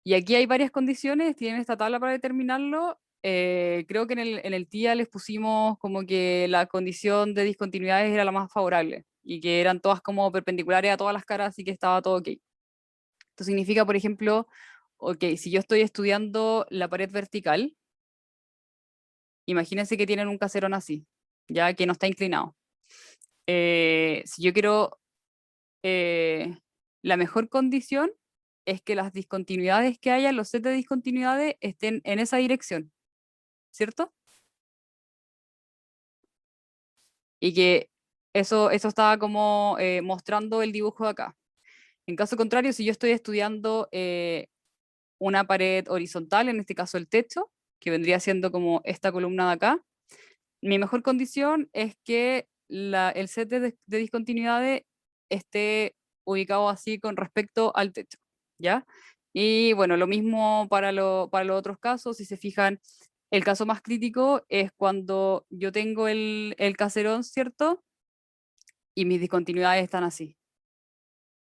Y aquí hay varias condiciones, tienen esta tabla para determinarlo. Creo que en el TIA les pusimos como que la condición de discontinuidades era la más favorable y que eran todas como perpendiculares a todas las caras, así que estaba todo ok. Esto significa, por ejemplo, ok, si yo estoy estudiando la pared vertical, imagínense que tienen un caserón así, ya que no está inclinado. Si yo quiero la mejor condición es que las discontinuidades que haya, los sets de discontinuidades, estén en esa dirección, ¿cierto? Y que eso estaba como mostrando el dibujo de acá. En caso contrario, si yo estoy estudiando una pared horizontal, en este caso el techo, que vendría siendo como esta columna de acá, mi mejor condición es que el set de discontinuidades esté ubicado así con respecto al techo, ¿ya? Y bueno, lo mismo para los otros casos, si se fijan, el caso más crítico es cuando yo tengo el caserón, ¿cierto? Y mis discontinuidades están así,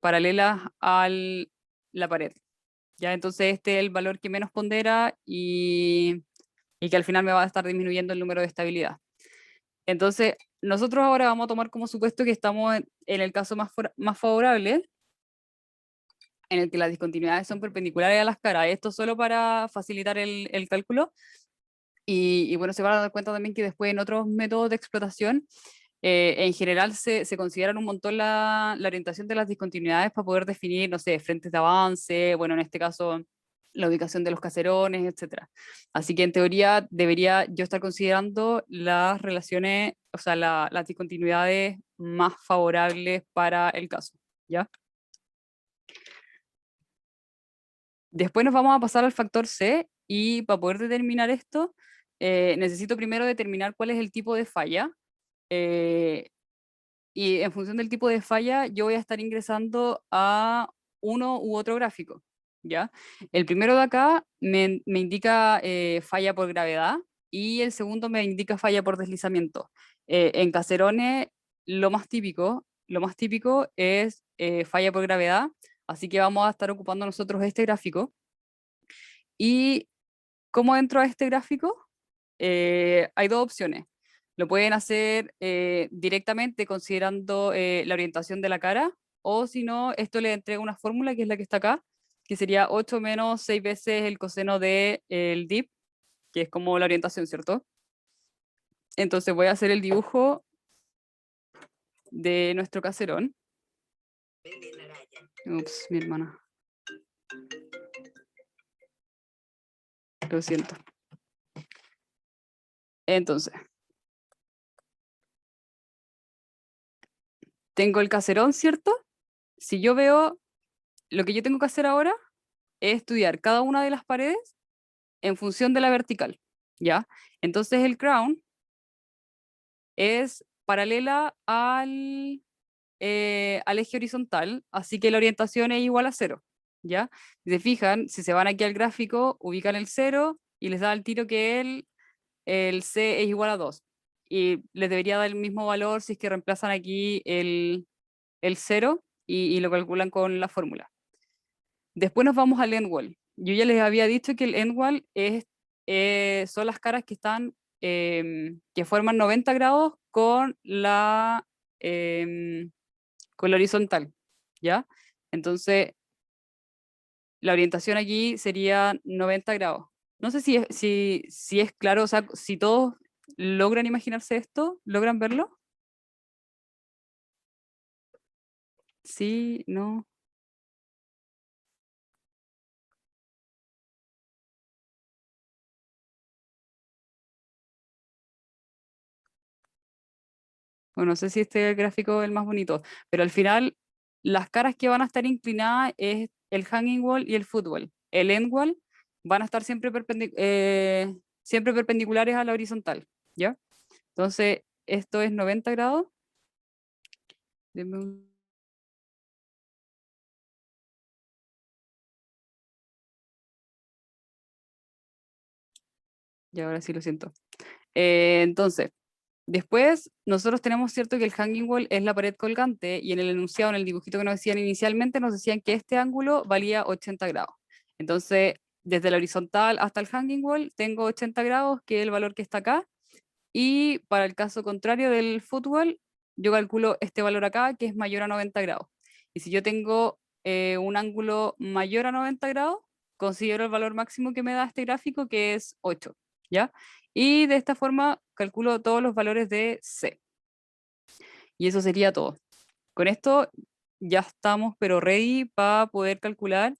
paralelas a la pared, ¿ya? Entonces este es el valor que menos pondera y que al final me va a estar disminuyendo el número de estabilidad. Entonces, nosotros ahora vamos a tomar como supuesto que estamos en el caso más favorable, en el que las discontinuidades son perpendiculares a las caras. Esto solo para facilitar el cálculo. Y bueno, se van a dar cuenta también que después en otros métodos de explotación, en general se consideran un montón la orientación de las discontinuidades para poder definir, no sé, frentes de avance, bueno, en este caso la ubicación de los caserones, etcétera. Así que en teoría debería yo estar considerando las relaciones, o sea, las discontinuidades más favorables para el caso, ¿ya? Después nos vamos a pasar al factor C y para poder determinar esto, necesito primero determinar cuál es el tipo de falla. Y en función del tipo de falla, yo voy a estar ingresando a uno u otro gráfico, ¿ya? El primero de acá me indica falla por gravedad y el segundo me indica falla por deslizamiento. En caserones, lo más típico es falla por gravedad, así que vamos a estar ocupando nosotros este gráfico. ¿Y cómo entro a este gráfico? Hay dos opciones. Lo pueden hacer directamente considerando la orientación de la cara, o si no, esto le entrega una fórmula que es la que está acá, que sería 8 menos 6 veces el coseno del dip, que es como la orientación, ¿cierto? Entonces voy a hacer el dibujo de nuestro caserón. Ups, mi hermana. Lo siento. Entonces, tengo el caserón, ¿cierto? Si yo veo, lo que yo tengo que hacer ahora es estudiar cada una de las paredes en función de la vertical, ¿ya? Entonces el crown es paralela al eje horizontal, así que la orientación es igual a 0, ¿ya? Si se fijan, si se van aquí al gráfico, ubican el 0 y les da el tiro que el C es igual a 2. Y les debería dar el mismo valor si es que reemplazan aquí el 0 y lo calculan con la fórmula. Después nos vamos al end wall. Yo ya les había dicho que el end wall son las caras que están, que forman 90 grados con la horizontal, ¿ya? Entonces, la orientación aquí sería 90 grados. No sé si es claro, o sea, si todos logran imaginarse esto, ¿logran verlo? Sí, no. Bueno, no sé si este gráfico es el más bonito, pero al final las caras que van a estar inclinadas es el hanging wall y el foot wall. El end wall van a estar siempre, siempre perpendiculares a la horizontal, ¿ya? Entonces, esto es 90 grados. Denme y ahora sí lo siento. Entonces, después nosotros tenemos cierto que el hanging wall es la pared colgante y en el enunciado, en el dibujito que nos decían inicialmente, nos decían que este ángulo valía 80 grados. Entonces, desde la horizontal hasta el hanging wall tengo 80 grados, que es el valor que está acá. Y para el caso contrario del foot wall, yo calculo este valor acá, que es mayor a 90 grados. Y si yo tengo un ángulo mayor a 90 grados, considero el valor máximo que me da este gráfico, que es 8, ¿ya? Y de esta forma calculo todos los valores de C. Y eso sería todo. Con esto ya estamos, pero ready para poder calcular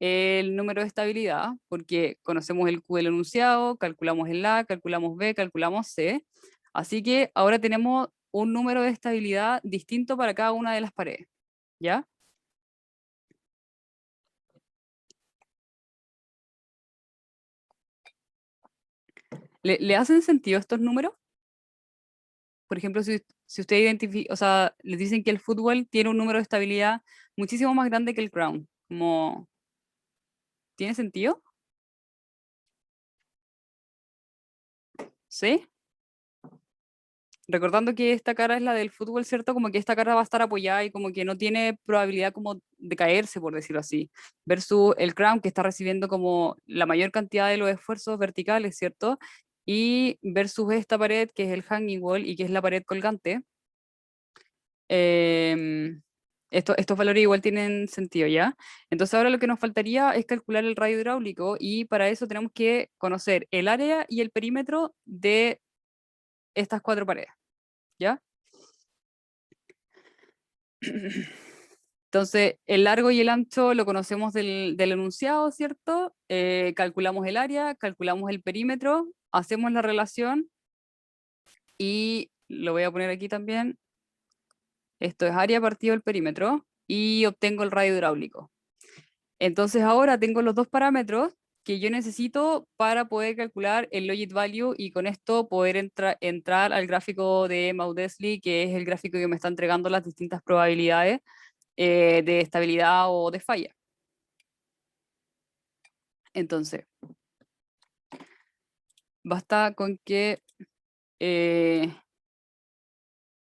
el número de estabilidad, porque conocemos el Q del enunciado, calculamos el A, calculamos B, calculamos C. Así que ahora tenemos un número de estabilidad distinto para cada una de las paredes, ¿ya? ¿Le hacen sentido estos números? Por ejemplo, si usted identifica, o sea, les dicen que el fútbol tiene un número de estabilidad muchísimo más grande que el crown, como, ¿tiene sentido? ¿Sí? Recordando que esta cara es la del fútbol, ¿cierto? Como que esta cara va a estar apoyada y como que no tiene probabilidad como de caerse, por decirlo así. Versus el crown, que está recibiendo como la mayor cantidad de los esfuerzos verticales, ¿cierto? Y versus esta pared, que es el hanging wall y que es la pared colgante. Estos valores igual tienen sentido, ¿ya? Entonces ahora lo que nos faltaría es calcular el radio hidráulico y para eso tenemos que conocer el área y el perímetro de estas 4 paredes, ¿ya? Entonces, el largo y el ancho lo conocemos del enunciado, ¿cierto? Calculamos el área, calculamos el perímetro, hacemos la relación y lo voy a poner aquí también. Esto es área partido el perímetro y obtengo el radio hidráulico. Entonces ahora tengo los dos parámetros que yo necesito para poder calcular el logit value y con esto poder entrar al gráfico de Maudusley, que es el gráfico que me está entregando las distintas probabilidades de estabilidad o de falla. Entonces, basta con que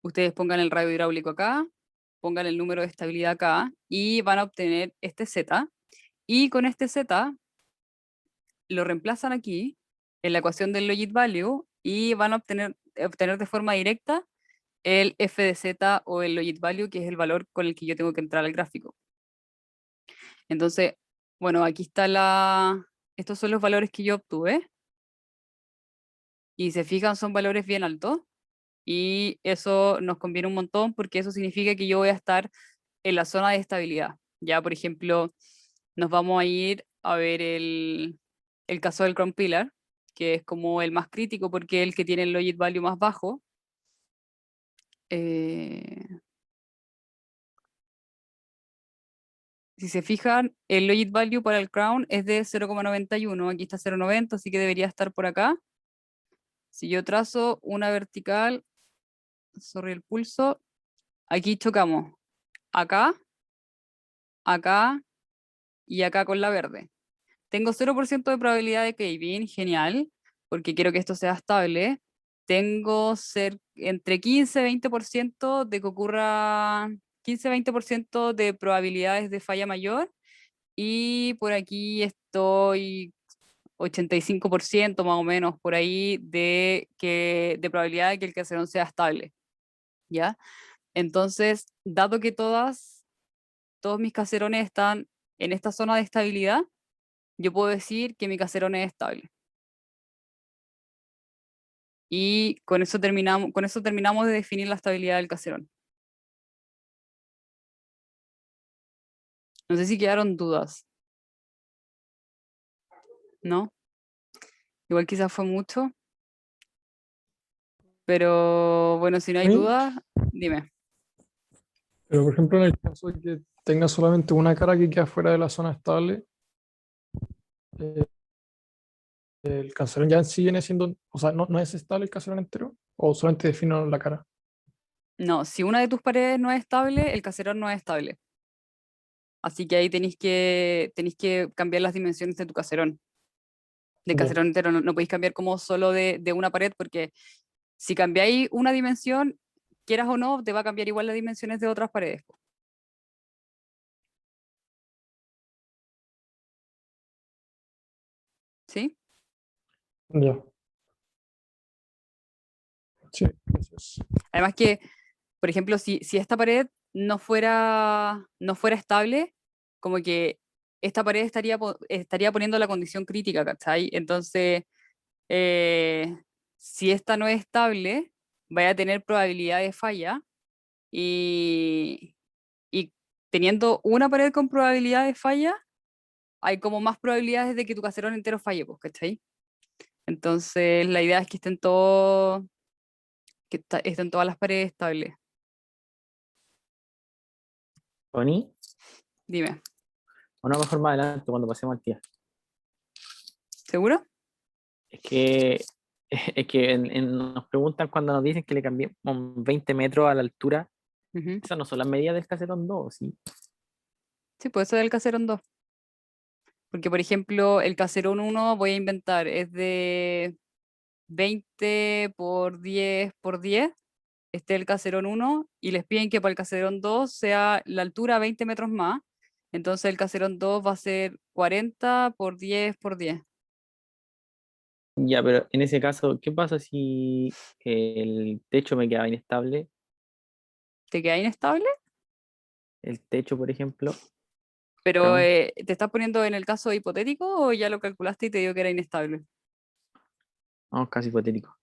ustedes pongan el radio hidráulico acá, pongan el número de estabilidad acá y van a obtener este Z. Y con este Z lo reemplazan aquí en la ecuación del logit value y van a obtener de forma directa el f de z o el logit value, que es el valor con el que yo tengo que entrar al gráfico. Entonces, bueno, aquí está estos son los valores que yo obtuve. Y se fijan, son valores bien altos. Y eso nos conviene un montón porque eso significa que yo voy a estar en la zona de estabilidad. Ya, por ejemplo, nos vamos a ir a ver el caso del Crown Pillar, que es como el más crítico porque es el que tiene el logit value más bajo. Si se fijan, el logit value para el Crown es de 0,91, aquí está 0,90, así que debería estar por acá. Si yo trazo una vertical, sorry el pulso, aquí chocamos, acá, acá y acá con la verde. Tengo 0% de probabilidad de caving, genial, porque quiero que esto sea estable. Tengo entre 15 y 20% de que ocurra 15-20% de probabilidades de falla mayor. Y por aquí estoy 85% más o menos por ahí de probabilidad de que el caserón sea estable. ¿Ya? Entonces, dado que todos mis caserones están en esta zona de estabilidad, yo puedo decir que mi caserón es estable. Y con eso terminamos de definir la estabilidad del caserón. No sé si quedaron dudas. ¿No? Igual quizás fue mucho. Pero bueno, si no hay Sí. dudas, dime. Pero por ejemplo, en el caso de que tenga solamente una cara que queda fuera de la zona estable, eh, el caserón ya en sí viene siendo, o sea, no es estable el caserón entero, o solamente defino la cara. No, si una de tus paredes no es estable, el caserón no es estable. Así que ahí tenéis que cambiar las dimensiones de tu caserón. De Ya. caserón entero, no podéis cambiar como solo de una pared, porque si cambiáis una dimensión, quieras o no, te va a cambiar igual las dimensiones de otras paredes. ¿Sí? Ya. Sí, gracias. Además que, por ejemplo, si esta pared no fuera estable, como que esta pared estaría poniendo la condición crítica, ¿cachai? Entonces, eh, si esta no es estable, vaya a tener probabilidad de falla y teniendo una pared con probabilidad de falla, hay como más probabilidades de que tu caserón entero falle, pues, ¿cachai? Entonces, la idea es que estén todas las paredes estables. Tony, Dime, una mejor más adelante cuando pasemos al tía. ¿seguro? Es que, es que nos preguntan cuando nos dicen que le cambiemos 20 metros a la altura. Ujú. Esas no son las medidas del caserón 2, ¿sí? Sí, puede ser el caserón 2. Porque, por ejemplo, el caserón 1 voy a inventar, es de 20 por 10 por 10. Este es el caserón 1 y les piden que para el caserón 2 sea la altura 20 metros más. Entonces el caserón 2 va a ser 40 por 10 por 10. Ya, pero en ese caso, ¿qué pasa si el techo me queda inestable? ¿Te queda inestable? El techo, por ejemplo, Pero ground, ¿te estás poniendo en el caso hipotético o ya lo calculaste y te dio que era inestable? vamos, casi hipotético.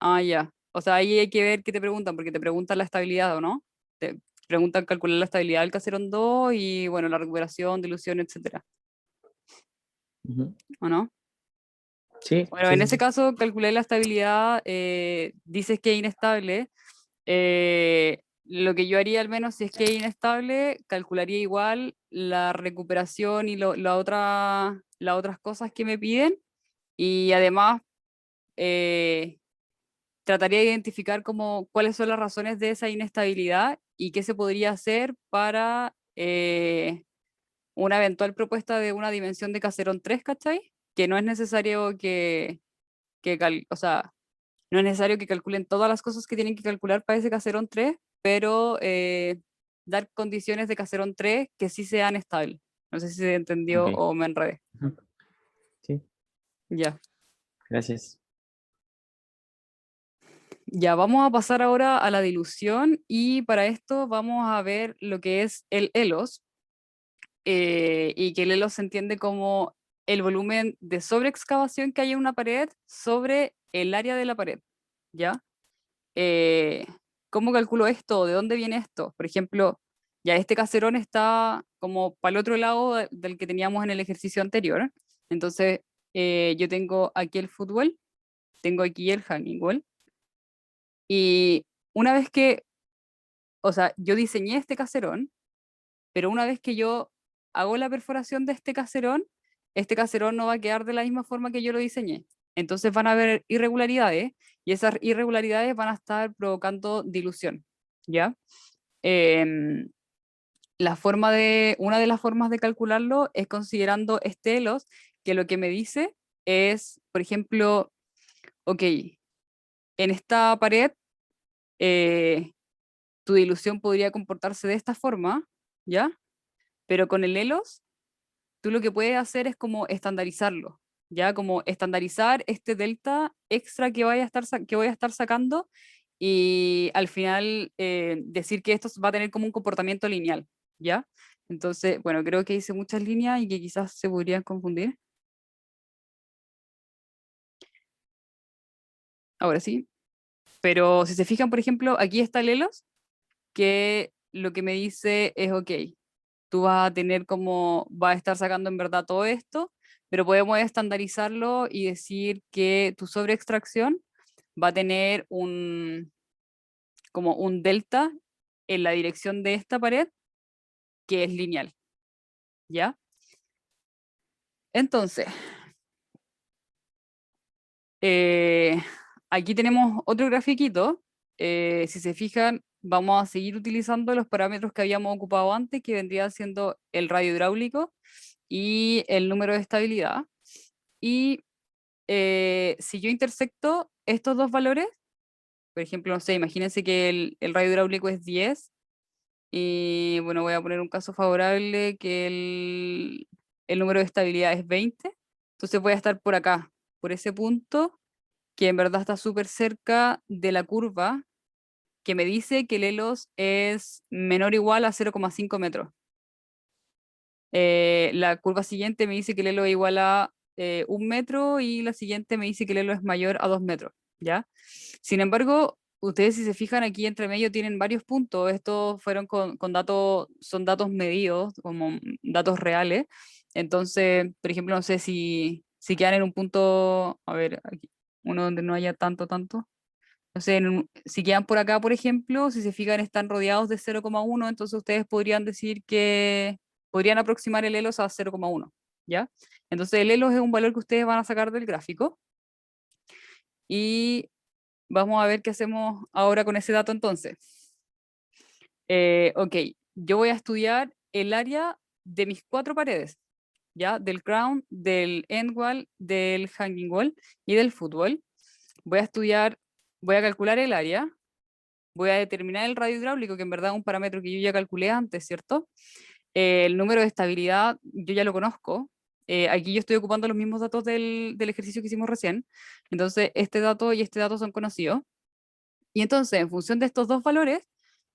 Ah, ya. O sea, ahí hay que ver qué te preguntan, porque te preguntan la estabilidad o no. Te preguntan calcular la estabilidad del caserón 2 y, bueno, la recuperación, dilución, etcétera. Ujú. ¿O no? Sí, Bueno, sí, en sí, ese sí. caso calculé la estabilidad, dices que es inestable. Lo que yo haría al menos si es que es inestable, calcularía igual la recuperación y las otras cosas que me piden y además eh, trataría de identificar como cuáles son las razones de esa inestabilidad y qué se podría hacer para una eventual propuesta de una dimensión de Caserón 3, ¿cachai? Que no es necesario o sea, no es necesario que calculen todas las cosas que tienen que calcular para ese Caserón 3, pero dar condiciones de Caserón 3 que sí sean estables. No sé si se entendió Ok. o me enredé. Ujú. Sí, Ya. gracias. Ya, vamos a pasar ahora a la dilución y para esto vamos a ver lo que es el ELOS y que el ELOS se entiende como el volumen de sobreexcavación que hay en una pared sobre el área de la pared, ¿ya? eh, ¿Cómo calculo esto? ¿De dónde viene esto? Por ejemplo, ya este caserón está como para el otro lado del que teníamos en el ejercicio anterior. Entonces, yo tengo aquí el fútbol, tengo aquí el hanging wall. Y una vez que, o sea, yo diseñé este caserón, pero una vez que yo hago la perforación de este caserón no va a quedar de la misma forma que yo lo diseñé. Entonces van a haber irregularidades y esas irregularidades van a estar provocando dilución, ¿ya? Em, una de las formas de calcularlo es considerando estelos, que lo que me dice es, por ejemplo, ok, en esta pared eh, tu dilución podría comportarse de esta forma, ¿ya? Pero con el ELOS tú lo que puedes hacer es como estandarizarlo, ¿ya? Como estandarizar este delta extra que voy a estar sacando y al final decir que esto va a tener como un comportamiento lineal, ¿ya? Entonces, bueno, creo que hice muchas líneas y que quizás se podrían confundir. Ahora sí. Pero si se fijan, por ejemplo, aquí está el ELOS, que lo que me dice es, ok, tú vas a tener como, vas a estar sacando en verdad todo esto, pero podemos estandarizarlo y decir que tu sobreextracción va a tener como un delta en la dirección de esta pared que es lineal. ¿Ya? Entonces, aquí tenemos otro grafiquito. Si se fijan, vamos a seguir utilizando los parámetros que habíamos ocupado antes, que vendría siendo el radio hidráulico y el número de estabilidad. Y si yo intersecto estos dos valores, por ejemplo, no sé, imagínense que el radio hidráulico es 10 y bueno, voy a poner un caso favorable que el número de estabilidad es 20, entonces voy a estar por acá, por ese punto, que en verdad está súper cerca de la curva, que me dice que el Elos es menor o igual a 0,5 metros. La curva siguiente me dice que el Elo es igual a 1 metro y la siguiente me dice que el Elo es mayor a 2 metros, ¿ya? Sin embargo, ustedes si se fijan aquí entre medio tienen varios puntos, estos fueron con datos, son datos medidos, como datos reales, entonces, por ejemplo, no sé si quedan en un punto, a ver, aquí, uno donde no haya tanto, no sé, si quedan por acá, por ejemplo, si se fijan están rodeados de 0,1, entonces ustedes podrían decir que podrían aproximar el ELOS a 0,1, ¿ya? Entonces el ELOS es un valor que ustedes van a sacar del gráfico y vamos a ver qué hacemos ahora con ese dato entonces. Ok, yo voy a estudiar el área de mis 4 paredes, ¿ya? Del crown, del end wall, del hanging wall y del foot wall. Voy a estudiar, voy a calcular el área, voy a determinar el radio hidráulico, que en verdad es un parámetro que yo ya calculé antes, ¿cierto? El número de estabilidad yo ya lo conozco. Aquí yo estoy ocupando los mismos datos del ejercicio que hicimos recién. Entonces, este dato y este dato son conocidos. Y entonces, en función de estos dos valores,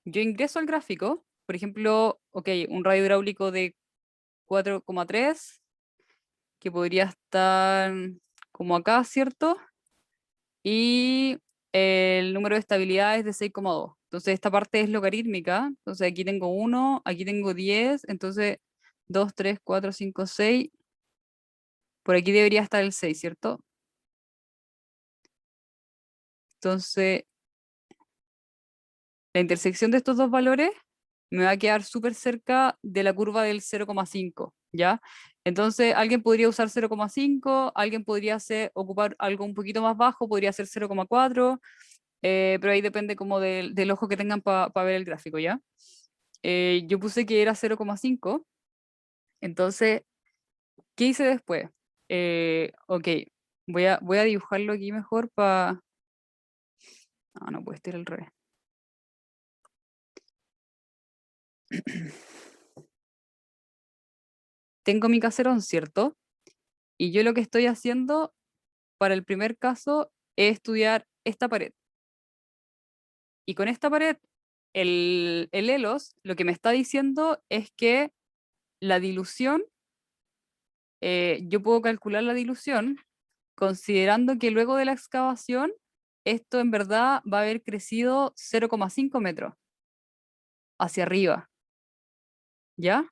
yo ingreso al gráfico, por ejemplo, ok, un radio hidráulico de 4,3, que podría estar como acá, ¿cierto? Y el número de estabilidad es de 6,2. Entonces esta parte es logarítmica. Entonces aquí tengo 1, aquí tengo 10. Entonces 2, 3, 4, 5, 6. Por aquí debería estar el 6, ¿cierto? Entonces la intersección de estos dos valores me va a quedar súper cerca de la curva del 0,5, ¿ya? Entonces alguien podría usar 0,5, alguien podría ocupar algo un poquito más bajo, podría ser 0,4. Pero ahí depende como del ojo que tengan para ver el gráfico, ¿ya? Yo puse que era 0,5, entonces, ¿qué hice después? Ok, voy a dibujarlo aquí mejor para... No puede estar al revés. Tengo mi caserón, ¿cierto? Y yo lo que estoy haciendo para el primer caso es estudiar esta pared. Y con esta pared, el ELOS lo que me está diciendo es que la dilución, yo puedo calcular la dilución considerando que luego de la excavación, esto en verdad va a haber crecido 0,5 metros hacia arriba, ¿ya?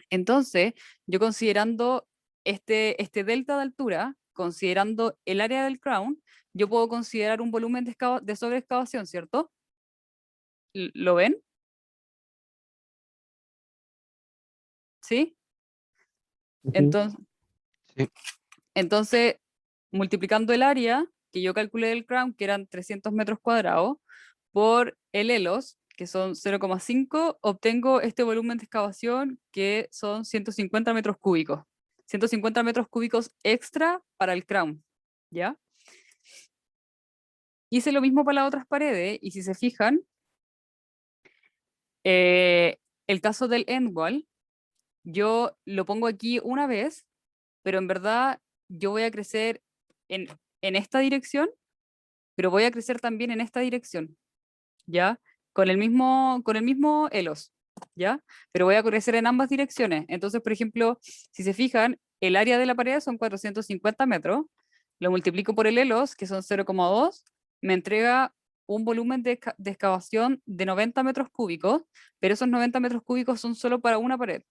Entonces, yo considerando este delta de altura, considerando el área del crown, yo puedo considerar un volumen de sobreexcavación, ¿cierto? ¿Lo ven? ¿Sí? Entonces, Sí. entonces, multiplicando el área que yo calculé del crown, que eran 300 metros cuadrados, por el ELOS, que son 0,5, obtengo este volumen de excavación que son 150 metros cúbicos. 150 metros cúbicos extra para el crown, ¿ya? Hice lo mismo para las otras paredes y si se fijan, el caso del end wall, yo lo pongo aquí una vez, pero en verdad yo voy a crecer en esta dirección, pero voy a crecer también en esta dirección, ¿ya? Con el mismo ELOS, ¿ya? Pero voy a crecer en ambas direcciones. Entonces, por ejemplo, si se fijan, el área de la pared son 450 metros, lo multiplico por el ELOS, que son 0,2, me entrega un volumen de excavación de 90 metros cúbicos, pero esos 90 metros cúbicos son solo para una pared.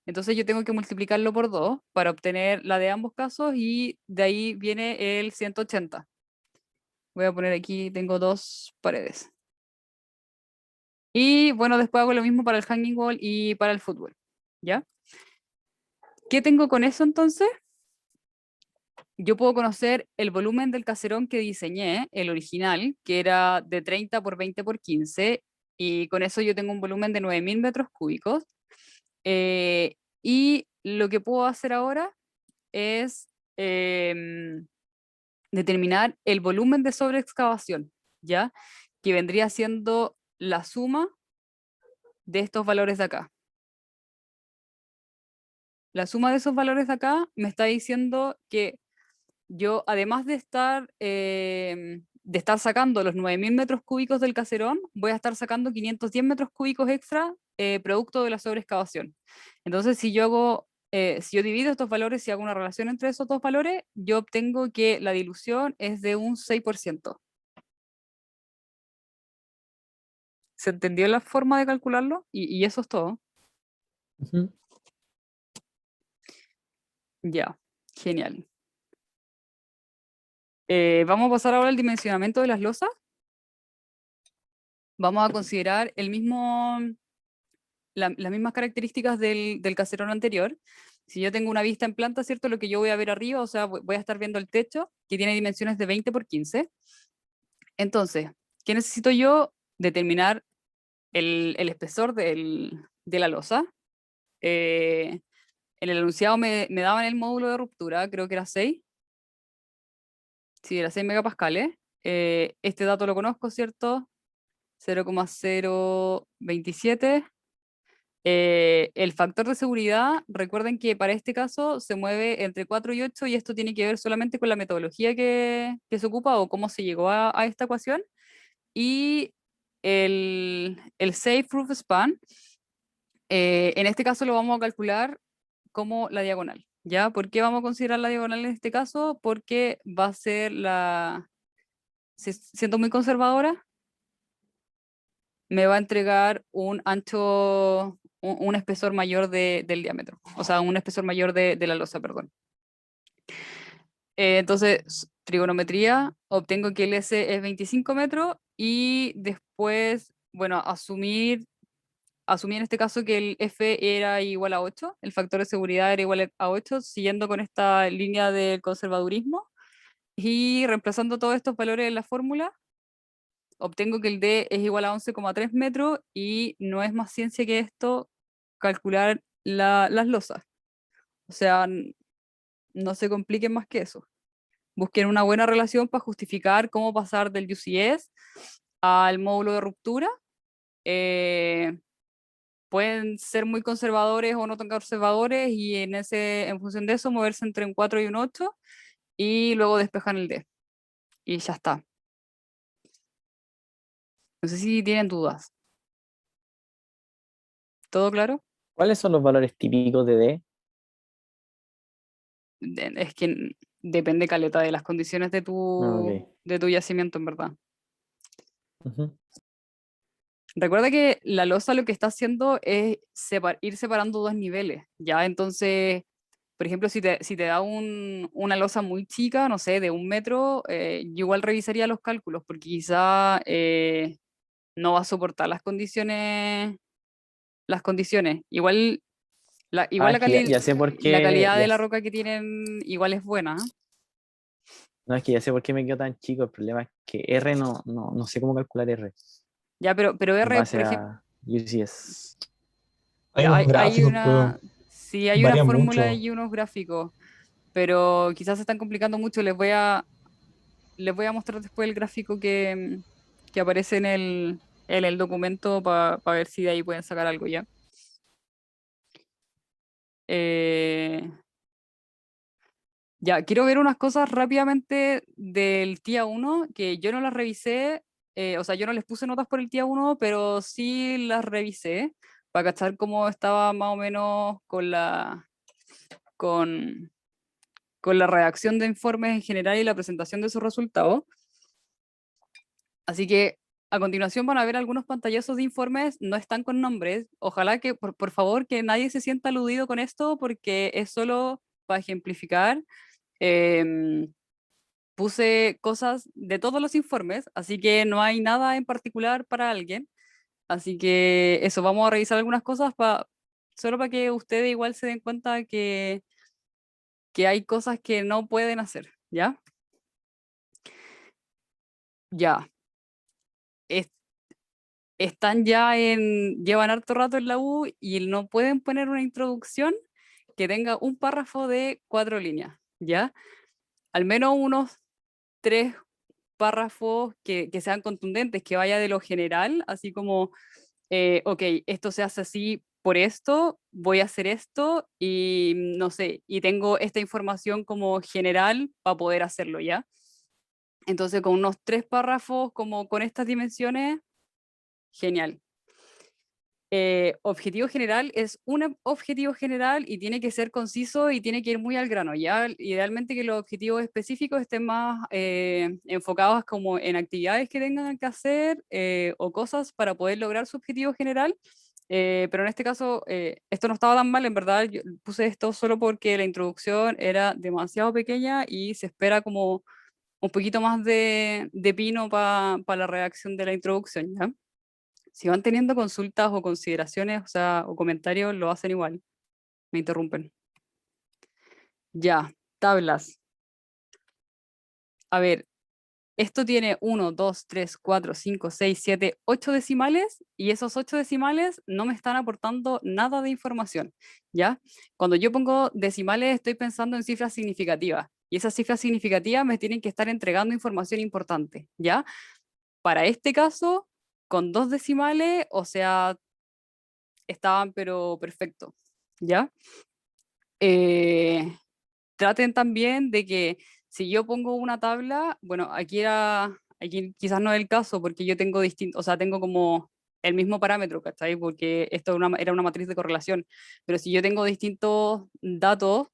Entonces yo tengo que multiplicarlo por 2 para obtener la de ambos casos y de ahí viene el 180. Voy a poner aquí, tengo 2 paredes. Y bueno, después hago lo mismo para el hanging wall y para el fútbol, ¿ya? ¿Qué tengo con eso entonces? Yo puedo conocer el volumen del caserón que diseñé, el original, que era de 30 por 20 por 15, y con eso yo tengo un volumen de 9.000 metros cúbicos. Y lo que puedo hacer ahora es determinar el volumen de sobreexcavación, ¿ya? Que vendría siendo la suma de estos valores de acá. La suma de esos valores de acá me está diciendo que yo, además de estar sacando los 9.000 metros cúbicos del caserón, voy a estar sacando 510 metros cúbicos extra producto de la sobreexcavación. Entonces, si yo divido estos valores y hago una relación entre esos dos valores, yo obtengo que la dilución es de un 6%. ¿Se entendió la forma de calcularlo? Y eso es todo. Ujú. Ya, genial. Vamos a pasar ahora al dimensionamiento de las losas. Vamos a considerar las mismas características del caserón anterior. Si yo tengo una vista en planta, ¿cierto? Lo que yo voy a ver arriba, o sea, voy a estar viendo el techo, que tiene dimensiones de 20 por 15. Entonces, ¿qué necesito yo? Determinar el espesor de la losa. En el enunciado me daban el módulo de ruptura, creo que era 6. Sí, era 6 megapascales. Este dato lo conozco, ¿cierto? 0,027. El factor de seguridad, recuerden que para este caso se mueve entre 4 y 8 y esto tiene que ver solamente con la metodología que se ocupa o cómo se llegó a esta ecuación. Y el Safe Roof Span, en este caso lo vamos a calcular como la diagonal. ¿Ya? ¿Por qué vamos a considerar la diagonal en este caso? Porque va a ser siendo muy conservadora, me va a entregar un ancho, un espesor mayor del diámetro, o sea, un espesor mayor de la losa, perdón. Entonces, trigonometría, obtengo que el S es 25 metros y después, bueno, asumí en este caso que el F era igual a 8, el factor de seguridad era igual a 8, siguiendo con esta línea del conservadurismo y reemplazando todos estos valores en la fórmula, obtengo que el D es igual a 11,3 metros y no es más ciencia que esto calcular las losas. O sea, no se compliquen más que eso. Busquen una buena relación para justificar cómo pasar del UCS al módulo de ruptura. Eh, Pueden ser muy conservadores o no tan conservadores y en función de eso moverse entre un 4 y un 8 y luego despejan el D. Y ya está. No sé si tienen dudas. ¿Todo claro? ¿Cuáles son los valores típicos de D? Es que depende caleta de las condiciones de Ok. de tu yacimiento, en verdad. Ujú. Recuerda que la losa lo que está haciendo es ir separando dos niveles, ¿ya? Entonces, por ejemplo, si te da una losa muy chica, no sé, de 1 metro, yo igual revisaría los cálculos, porque quizá no va a soportar las condiciones. Igual Ah, es que ya sé por la qué. calidad de la roca que tienen igual es buena. No, es que ya sé por qué me quedo tan chico. El problema es que R no sé cómo calcular R Ya, pero en R, base por ejemplo, a UCS. Hay ya unos hay gráficos, pero sí, hay una varían fórmula mucho. y unos gráficos, pero quizás se están complicando mucho. Les voy a mostrar después el gráfico que aparece en el documento para ver si de ahí pueden sacar algo ya. Eh, ya, quiero ver unas cosas rápidamente del TIA 1 que yo no las revisé, o sea, yo no les puse notas por el TIA 1, pero sí las revisé para cachar cómo estaba más o menos con, con la redacción de informes en general y la presentación de sus resultados. Así que a continuación van a ver algunos pantallazos de informes, no están con nombres. Ojalá que, por favor, que nadie se sienta aludido con esto porque es solo para ejemplificar. Em, Puse cosas de todos los informes, así que no hay nada en particular para alguien. Así que eso, vamos a revisar algunas cosas solo para que ustedes igual se den cuenta que hay cosas que no pueden hacer, ¿ya? Ya. Es- Están ya llevan harto rato en la U y no pueden poner una introducción que tenga un párrafo de 4 líneas, ¿ya? Al menos unos 3 párrafos que sean contundentes, que vaya de lo general, así como, ok, esto se hace así por esto, voy a hacer esto y no sé, y tengo esta información como general para poder hacerlo, ¿ya? Entonces, con unos 3 párrafos como con estas dimensiones, genial. Objetivo general es un objetivo general y tiene que ser conciso y tiene que ir muy al grano. Ya idealmente que los objetivos específicos estén más enfocados como en actividades que tengan que hacer o cosas para poder lograr su objetivo general. Pero en este caso, esto no estaba tan mal, en verdad yo puse esto solo porque la introducción era demasiado pequeña y se espera como un poquito más de pino para la redacción de la introducción, ¿ya? Si van teniendo consultas o consideraciones, o sea, o comentarios, lo hacen igual. Me interrumpen. Ya, tablas. A ver, esto tiene 1, 2, 3, 4, 5, 6, 7, 8 decimales y esos 8 decimales no me están aportando nada de información, ¿ya? Cuando yo pongo decimales estoy pensando en cifras significativas y esas cifras significativas me tienen que estar entregando información importante, ¿ya? Para este caso, con 2 decimales, o sea, estaban pero perfecto, ¿ya? Eh, Traten también de que si yo pongo una tabla, bueno, aquí quizás no es el caso porque yo tengo distinto, o sea, tengo como el mismo parámetro, ¿cachai? Porque esto era una matriz de correlación, pero si yo tengo distintos datos,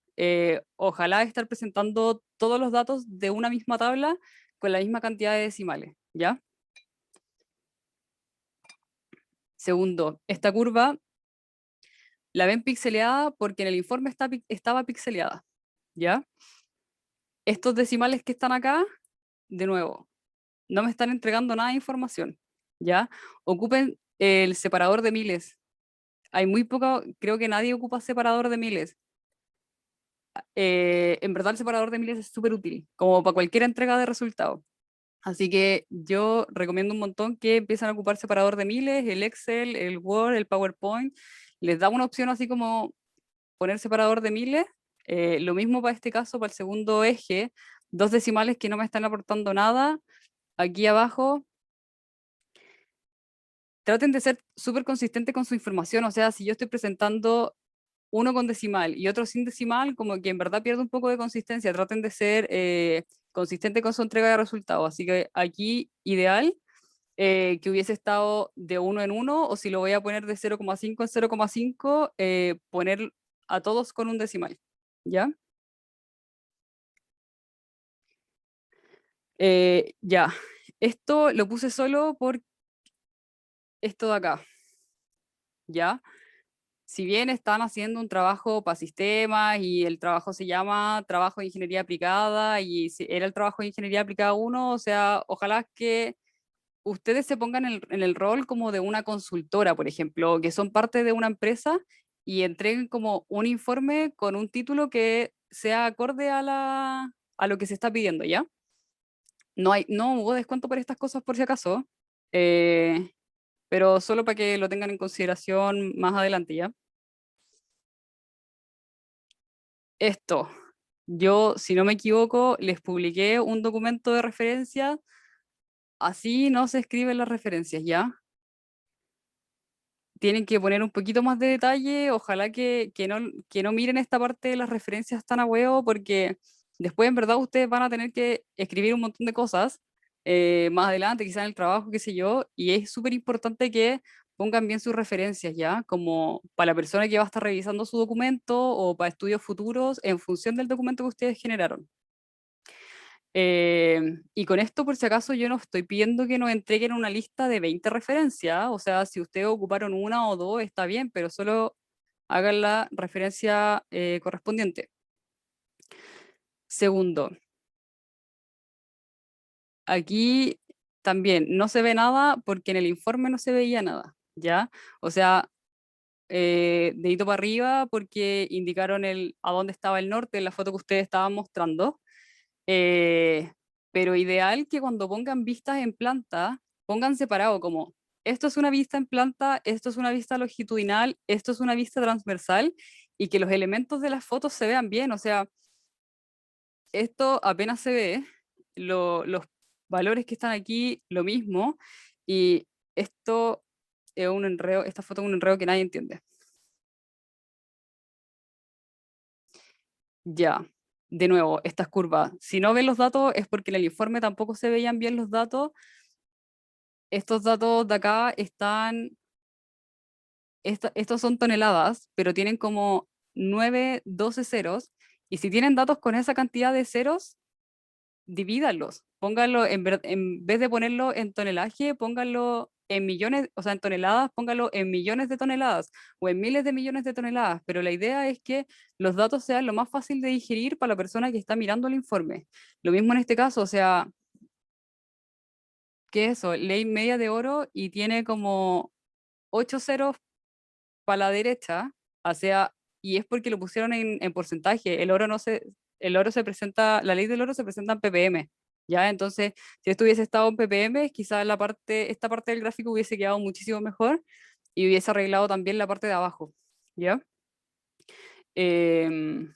ojalá estar presentando todos los datos de una misma tabla con la misma cantidad de decimales, ¿ya? Segundo, esta curva la ven pixeleada porque en el informe estaba pixeleada, ¿ya? Estos decimales que están acá, de nuevo, no me están entregando nada de información, ¿ya? Ocupen el separador de miles. Hay muy poco, creo que nadie ocupa separador de miles. En verdad el separador de miles es súper útil, como para cualquier entrega de resultados. Así que yo recomiendo un montón que empiecen a ocupar separador de miles, el Excel, el Word, el PowerPoint. Les da una opción así como poner separador de miles. Lo mismo para este caso, para el segundo eje, 2 decimales que no me están aportando nada. Aquí abajo, traten de ser súper consistentes con su información. O sea, si yo estoy presentando uno con decimal y otro sin decimal, como que en verdad pierde un poco de consistencia. Traten de ser consistentes con su entrega de resultados. Así que aquí, ideal que hubiese estado de uno en uno, o si lo voy a poner de 0,5 en 0,5, poner a todos con un decimal. ¿Ya? Ya. Esto lo puse solo por esto de acá. ¿Ya? Si bien están haciendo un trabajo para sistemas y el trabajo se llama trabajo de ingeniería aplicada y era el trabajo de ingeniería aplicada 1, o sea, ojalá que ustedes se pongan en el rol como de una consultora, por ejemplo, que son parte de una empresa y entreguen como un informe con un título que sea acorde a lo que se está pidiendo, ¿ya? No hubo descuento por estas cosas por si acaso, eh, pero solo para que lo tengan en consideración más adelante, ¿ya? Esto, yo, si no me equivoco, les publiqué un documento de referencia, así no se escriben las referencias, ¿ya? Tienen que poner un poquito más de detalle, ojalá que no miren esta parte de las referencias tan a huevo, porque después en verdad ustedes van a tener que escribir un montón de cosas más adelante, quizás en el trabajo, qué sé yo, y es súper importante que pongan bien sus referencias, ¿ya? Como para la persona que va a estar revisando su documento o para estudios futuros en función del documento que ustedes generaron. Y con esto, por si acaso, yo no estoy pidiendo que nos entreguen una lista de 20 referencias, o sea, si ustedes ocuparon una o dos, está bien, pero solo hagan la referencia correspondiente. Segundo, aquí también no se ve nada porque en el informe no se veía nada, ¿ya? O sea, dedito para arriba porque indicaron a dónde estaba el norte en la foto que ustedes estaban mostrando. Eh, pero ideal que cuando pongan vistas en planta, pongan separado como, esto es una vista en planta, esto es una vista longitudinal, esto es una vista transversal, y que los elementos de las fotos se vean bien. O sea, esto apenas se ve, los valores que están aquí, lo mismo, y esto es un enredo, esta foto es un enredo que nadie entiende. Ya, de nuevo, estas curvas. Si no ven los datos es porque en el informe tampoco se veían bien los datos. Estos datos de acá están, estos son toneladas, pero tienen como 9, 12 ceros. Y si tienen datos con esa cantidad de ceros, divídanlos. Pónganlo, en vez de ponerlo en tonelaje, pónganlo en millones, o sea, en toneladas, pónganlo en millones de toneladas o en miles de millones de toneladas. Pero la idea es que los datos sean lo más fácil de digerir para la persona que está mirando el informe. Lo mismo en este caso, o sea, ¿qué es eso? Ley media de oro y tiene como 8 ceros para la derecha, o sea, y es porque lo pusieron en porcentaje. El oro se presenta, la ley del oro se presenta en ppm, ¿ya? Entonces, si esto hubiese estado en ppm, quizás esta parte del gráfico hubiese quedado muchísimo mejor y hubiese arreglado también la parte de abajo, ¿ya? Em,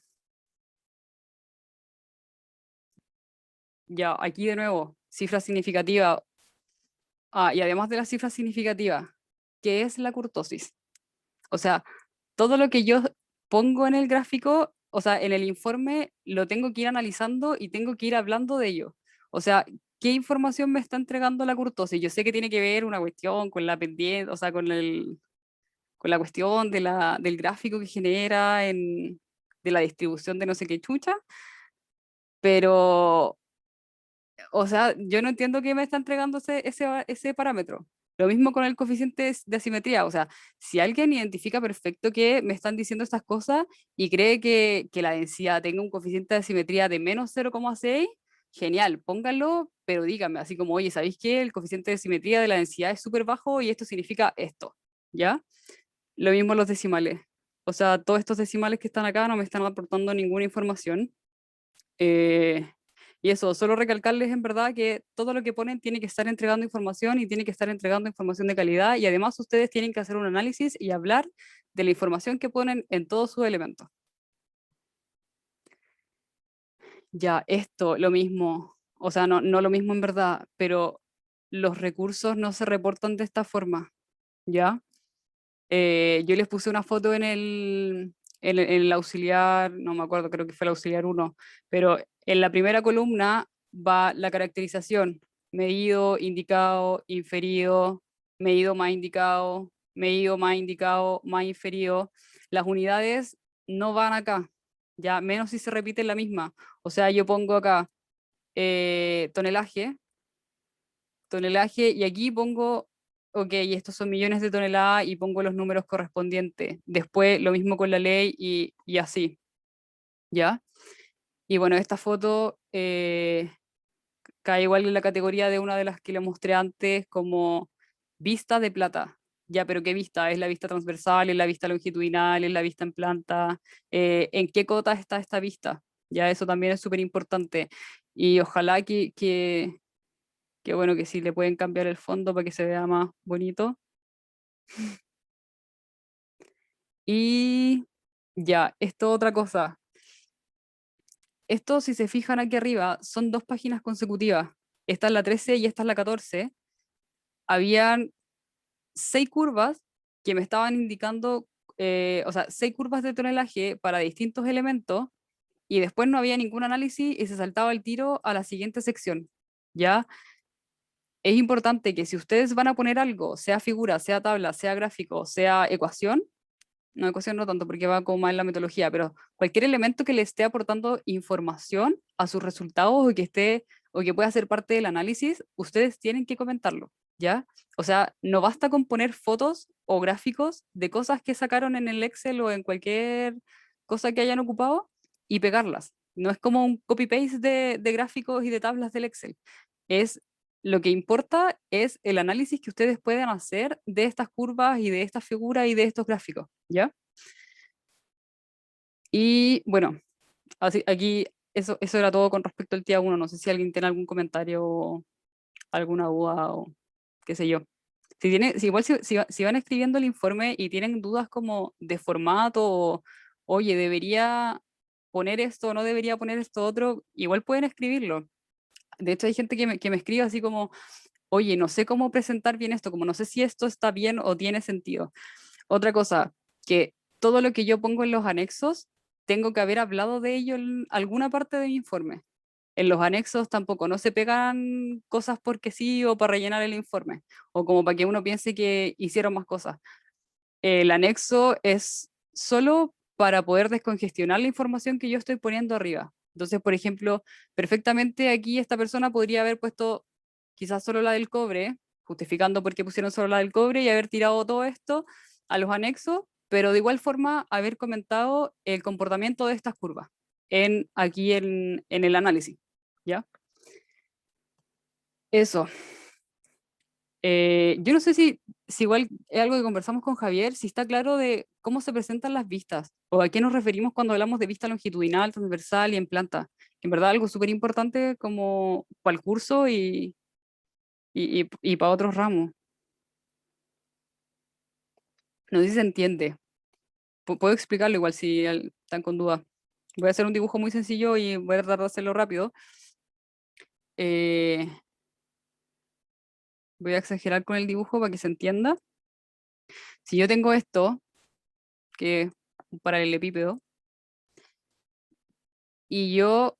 ya, aquí de nuevo, cifra significativa. Ah, y además de la cifra significativa, ¿qué es la kurtosis? O sea, todo lo que yo pongo en el gráfico, o sea, en el informe, lo tengo que ir analizando y tengo que ir hablando de ello. O sea, ¿qué información me está entregando la kurtosis? Yo sé que tiene que ver una cuestión con la pendiente, o sea, con la cuestión del gráfico que genera, de la distribución de no sé qué chucha, pero, o sea, yo no entiendo qué me está entregando ese parámetro. Lo mismo con el coeficiente de asimetría. O sea, si alguien identifica perfecto que me están diciendo estas cosas y cree que la densidad tenga un coeficiente de asimetría de menos 0,6, genial, pónganlo, pero díganme, así como, oye, ¿sabéis qué? El coeficiente de asimetría de la densidad es súper bajo y esto significa esto, ¿ya? Lo mismo los decimales. O sea, todos estos decimales que están acá no me están aportando ninguna información. Eh, y eso, solo recalcarles en verdad que todo lo que ponen tiene que estar entregando información y tiene que estar entregando información de calidad, y además ustedes tienen que hacer un análisis y hablar de la información que ponen en todos sus elementos. Ya, esto, lo mismo, o sea, no lo mismo en verdad, pero los recursos no se reportan de esta forma, ¿ya? Yo les puse una foto en el auxiliar, no me acuerdo, creo que fue el auxiliar 1, pero en la primera columna va la caracterización: medido, indicado, inferido, medido más indicado, más inferido. Las unidades no van acá, ya menos si se repite la misma. O sea, yo pongo acá tonelaje, y aquí pongo, ok, estos son millones de toneladas y pongo los números correspondientes. Después lo mismo con la ley y así, ¿ya? Y bueno, esta foto cae igual en la categoría de una de las que le mostré antes como vista de plata. Ya, pero ¿qué vista? ¿Es la vista transversal? ¿Es la vista longitudinal? ¿Es la vista en planta? ¿En qué cota está esta vista? Ya, eso también es súper importante. Y ojalá que bueno, que sí le pueden cambiar el fondo para que se vea más bonito. Y ya, esto otra cosa. Esto, si se fijan aquí arriba, son dos páginas consecutivas. Esta es la 13 y esta es la 14. Habían 6 curvas que me estaban indicando, o sea, 6 curvas de tonelaje para distintos elementos, y después no había ningún análisis y se saltaba el tiro a la siguiente sección. ¿Ya? Es importante que si ustedes van a poner algo, sea figura, sea tabla, sea gráfico, sea ecuación, no, ecuación no tanto porque va como más en la metodología, pero cualquier elemento que le esté aportando información a sus resultados o que pueda ser parte del análisis, ustedes tienen que comentarlo, ¿ya? O sea, no basta con poner fotos o gráficos de cosas que sacaron en el Excel o en cualquier cosa que hayan ocupado y pegarlas. No es como un copy-paste de gráficos y de tablas del Excel. Es lo que importa es el análisis que ustedes pueden hacer de estas curvas y de estas figuras y de estos gráficos, ¿ya? Y bueno, así, aquí eso era todo con respecto al TIA 1. No sé si alguien tiene algún comentario o alguna duda o qué sé yo. Si igual si van escribiendo el informe y tienen dudas como de formato o, oye, debería poner esto o no debería poner esto otro, igual pueden escribirlo. De hecho, hay gente que me escribe así como, oye, no sé cómo presentar bien esto, como no sé si esto está bien o tiene sentido. Otra cosa, que todo lo que yo pongo en los anexos, tengo que haber hablado de ello en alguna parte de mi informe. En los anexos tampoco, no se pegan cosas porque sí o para rellenar el informe, o como para que uno piense que hicieron más cosas. El anexo es solo para poder descongestionar la información que yo estoy poniendo arriba. Entonces, por ejemplo, perfectamente aquí esta persona podría haber puesto quizás solo la del cobre, justificando por qué pusieron solo la del cobre y haber tirado todo esto a los anexos, pero de igual forma haber comentado el comportamiento de estas curvas aquí en el análisis, ¿ya? Eso. Yo no sé si igual es algo que conversamos con Javier, si está claro de cómo se presentan las vistas, o a qué nos referimos cuando hablamos de vista longitudinal, transversal y en planta. En verdad algo súper importante como para el curso y para otros ramos. No sé si se entiende. Puedo explicarlo igual si están con duda. Voy a hacer un dibujo muy sencillo y voy a tratar de hacerlo rápido. Eh, Voy a exagerar con el dibujo para que se entienda. Si yo tengo esto, que es un paralelepípedo, y yo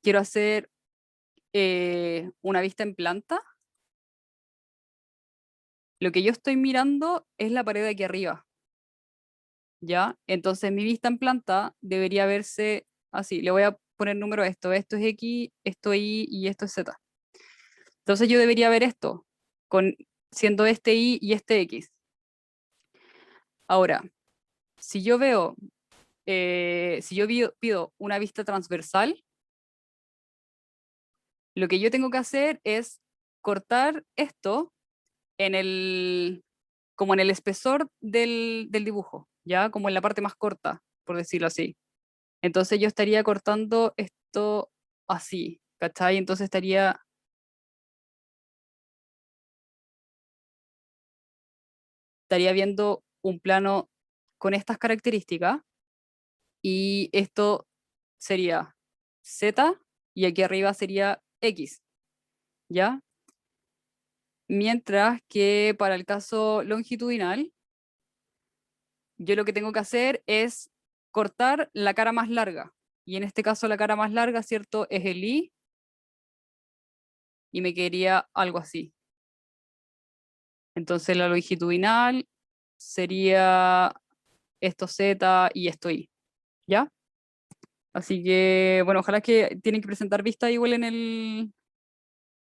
quiero hacer una vista en planta, lo que yo estoy mirando es la pared de aquí arriba, ¿ya? Entonces mi vista en planta debería verse así. Le voy a poner número a esto. Esto es X, esto Y y esto es Z. Entonces yo debería ver esto, siendo este Y y este X. Ahora, si yo veo, si yo pido una vista transversal, lo que yo tengo que hacer es cortar esto como en el espesor del dibujo, ¿ya? Como en la parte más corta, por decirlo así. Entonces yo estaría cortando esto así, ¿cachai? Entonces estaría viendo un plano con estas características y esto sería Z y aquí arriba sería X, ¿ya? Mientras que para el caso longitudinal, yo lo que tengo que hacer es cortar la cara más larga. Y en este caso la cara más larga, ¿cierto? Es el I y me quedaría algo así. Entonces la longitudinal sería esto Z y esto I, ¿ya? Así que, bueno, ojalá que tienen que presentar vista igual en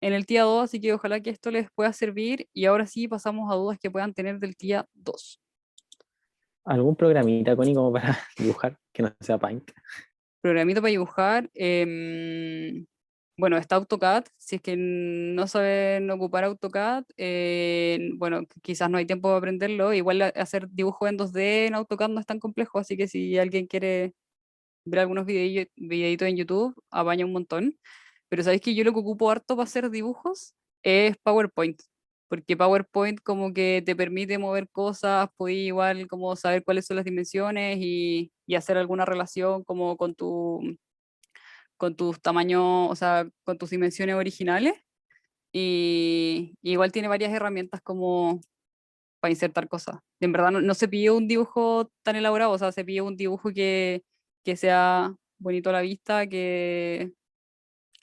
el TIA 2, así que ojalá que esto les pueda servir. Y ahora sí pasamos a dudas que puedan tener del TIA 2. ¿Algún programita, Connie, como para dibujar que no sea Paint? Programito para dibujar. Bueno, está AutoCAD. Si es que no saben ocupar AutoCAD, bueno, quizás no hay tiempo de aprenderlo. Igual hacer dibujo en 2D en AutoCAD no es tan complejo, así que si alguien quiere ver algunos videitos en YouTube, apaña un montón. Pero sabéis que yo lo que ocupo harto para hacer dibujos es PowerPoint. Porque PowerPoint como que te permite mover cosas, puedes igual como saber cuáles son las dimensiones y hacer alguna relación como con tus tamaños, o sea, con tus dimensiones originales. Y igual tiene varias herramientas como para insertar cosas. En verdad no se pide un dibujo tan elaborado, o sea, se pide un dibujo que sea bonito a la vista, que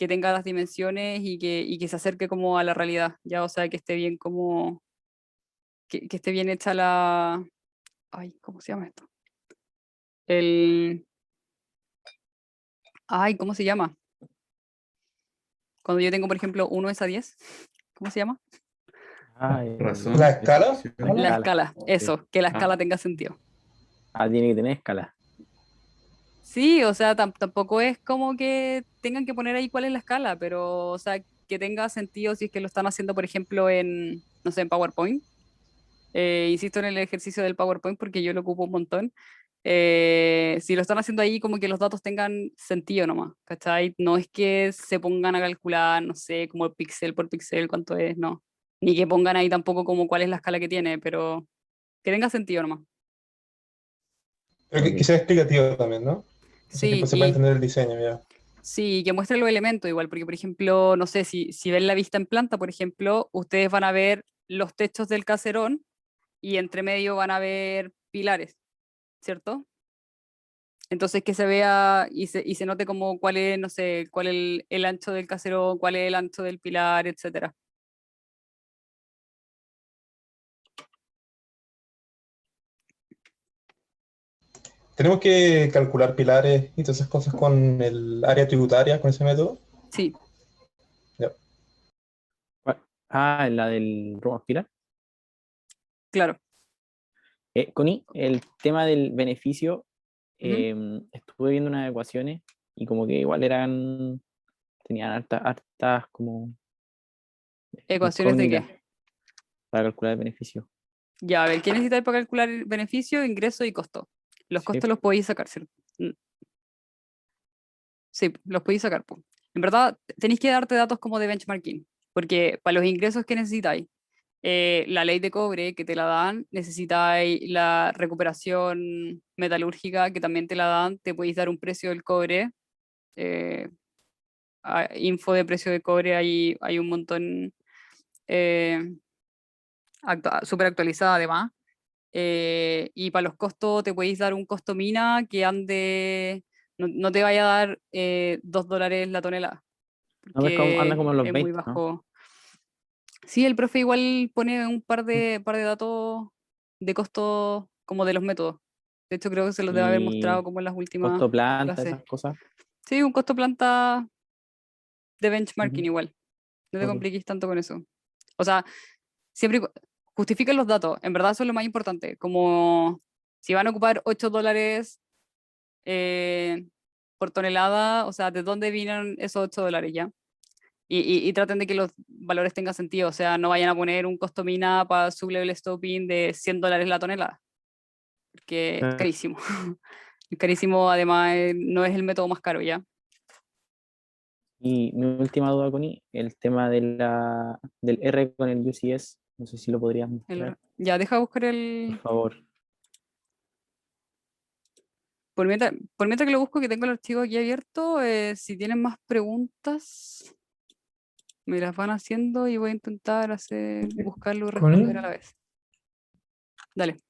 tenga las dimensiones y que se acerque como a la realidad, ya, o sea, que esté bien como, que esté bien hecha ay, ¿cómo se llama esto? El, ay, ¿cómo se llama? Cuando yo tengo, por ejemplo, 1 es a 10, ¿cómo se llama? Razón. ¿La escala? La escala, Sí. eso, que la escala Ah. tenga sentido. Tiene que tener escala. Sí, o sea, tampoco es como que tengan que poner ahí cuál es la escala, pero, o sea, que tenga sentido si es que lo están haciendo, por ejemplo, en, no sé, en PowerPoint. Insisto en el ejercicio del PowerPoint porque yo lo ocupo un montón. Si lo están haciendo ahí, como que los datos tengan sentido nomás, ¿cachai? No es que se pongan a calcular, no sé, como píxel por píxel cuánto es, no. Ni que pongan ahí tampoco como cuál es la escala que tiene, pero que tenga sentido nomás. Pero que Ok. sea explicativo también, ¿no? O sea, que Sí, pues, se pueda entender el diseño ya. sí, que muestre los elementos igual, porque por ejemplo, no sé, si ven la vista en planta, por ejemplo, ustedes van a ver los techos del caserón y entre medio van a ver pilares, ¿cierto? Entonces que se vea y se note como cuál es, no sé, cuál es el ancho del caserón, cuál es el ancho del pilar, etcétera. Tenemos que calcular pilares y todas esas cosas con el área tributaria, con ese método. Sí, Ya. Ah, la del Roma Pilar. claro. Connie, el tema del beneficio, Ujú. estuve viendo unas ecuaciones y como que igual tenían hartas como ¿Ecuaciones de incógnitas qué? para calcular el beneficio. Ya, a ver, ¿qué necesitáis para calcular el beneficio, ingreso y costo? Los Sí, costos los podéis sacar, ¿cierto? Sí, los podéis sacar, po. En verdad, tenéis que darte datos como de benchmarking, porque para los ingresos que necesitáis, la ley de cobre que te la dan, necesitáis la recuperación metalúrgica que también te la dan, te podéis dar un precio del cobre, eh, info de precio de cobre, hay un montón eh, súper actualizada además. Y para los costos te podéis dar un costo mina que ande, no te vaya a dar $2 la tonelada, no ves cómo anda porque como en los es muy 20, ¿no? bajo. Sí, el profe igual pone un par de datos de costo como de los métodos. De hecho, creo que se los debe haber mostrado Y como en las últimas costo planta, clases. esas cosas. Sí, un costo planta de benchmarking Ujú. igual. No te Ok. compliques tanto con eso. O sea, siempre justifiquen los datos. En verdad eso es lo más importante. Como si van a ocupar $8 eh, por tonelada, o sea, ¿de dónde vienen esos $8 ya? Y traten de que los valores tengan sentido, o sea, no vayan a poner un costo mina para su level stopping de $100 la tonelada, porque es Ah, carísimo. Es carísimo, además, no es el método más caro ya. y mi última duda, Connie, el tema del R con el UCS, no sé si lo podrías mostrar, Ya, deja buscar por el. favor. Por mientras que lo busco, que tengo el archivo aquí abierto, si tienen más preguntas, me las van haciendo y voy a intentar buscarlo y responder a la Connie, vez. Dale.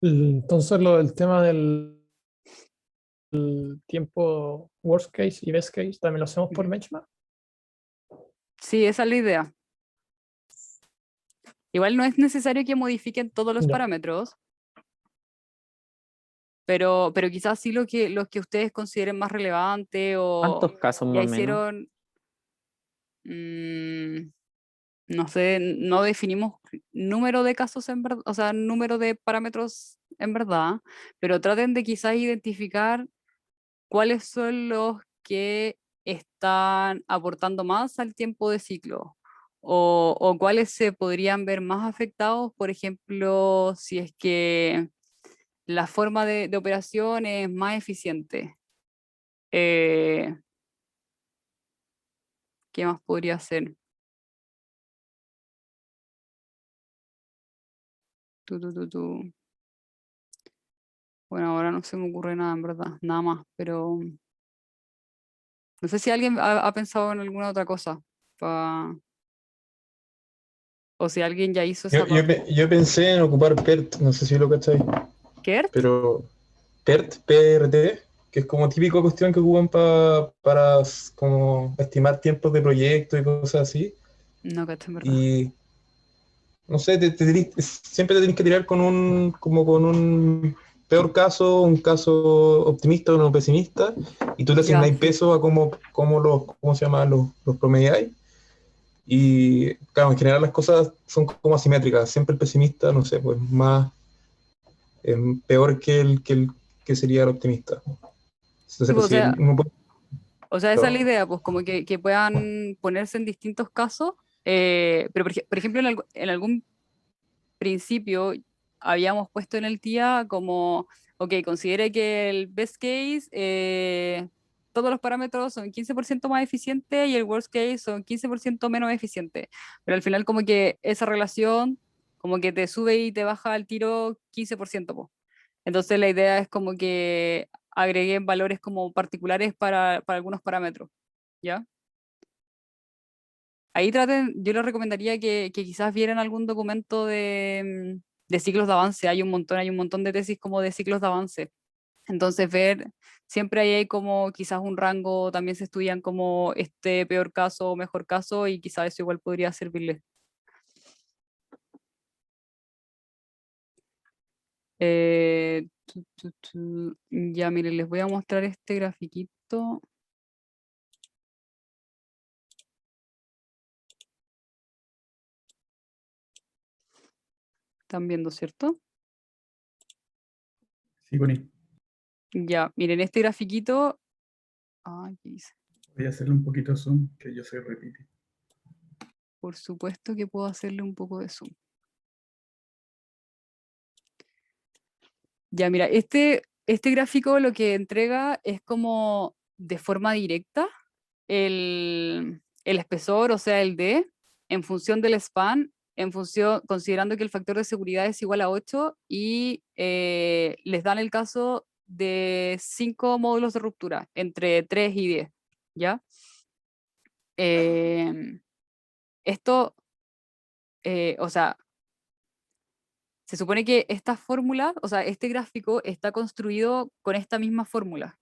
entonces lo del tema del tiempo worst case y best case, ¿también lo hacemos por benchmark? Sí, esa es la idea. Igual no es necesario que modifiquen todos los Ya. parámetros, pero quizás sí los que ustedes consideren más relevantes o ¿Cuántos casos ya más o menos? hicieron, mm, no sé, no definimos número de casos en verdad, o sea, número de parámetros en verdad, pero traten de quizás identificar cuáles son los que están aportando más al tiempo de ciclo o cuáles se podrían ver más afectados, por ejemplo, si es que la forma de operación es más eficiente. Eh, ¿Qué más podría ser? Tu. Bueno, ahora no se me ocurre nada, en verdad, nada más, pero no sé si alguien ha pensado en alguna otra cosa, o si alguien ya hizo esa parte. Yo pensé en ocupar PERT, no sé si lo cacháis, ¿Kert? pero PERT, PRT, que es como típica cuestión que ocupan para como estimar tiempos de proyecto y cosas así. No, cacho, en verdad. Y no sé, siempre te tienes que tirar con como con un peor caso, un caso optimista o uno pesimista, y tú le Ya, asignáis sí. peso a ¿cómo se llama? Los promediáis. Y claro, en general las cosas son como asimétricas. Siempre el pesimista, no sé, pues más peor que que sería el optimista. Sí, Entonces, pues, pues o si sea, uno puede. O sea, esa es la Claro. idea, pues como que puedan ponerse en distintos casos, pero por ejemplo, en algún principio habíamos puesto en el TIA como, ok, considere que el best case, todos los parámetros son 15% más eficientes y el worst case son 15% menos eficientes. Pero al final como que esa relación como que te sube y te baja al tiro 15%, po. Entonces la idea es como que agreguen valores como particulares para algunos parámetros, ¿ya? Ahí traten, yo les recomendaría que quizás vieran algún documento de ciclos de avance. Hay un montón de tesis como de ciclos de avance. Entonces ver, siempre ahí hay como quizás un rango, también se estudian como este peor caso o mejor caso y quizás eso igual podría servirles. Ya, miren, les voy a mostrar este grafiquito. ¿Están viendo, cierto? Sí, Connie. Ya, miren, este grafiquito. Ay, ¿qué hice? Voy a hacerle un poquito de zoom, que yo soy repiti. Por supuesto que puedo hacerle un poco de zoom. Ya, mira, este gráfico lo que entrega es como de forma directa el espesor, o sea, el D, en función del span, considerando que el factor de seguridad es igual a 8 y les dan el caso de 5 módulos de ruptura, entre 3 y 10, ¿ya? Em, esto, o sea, se supone que esta fórmula, o sea, este gráfico está construido con esta misma fórmula,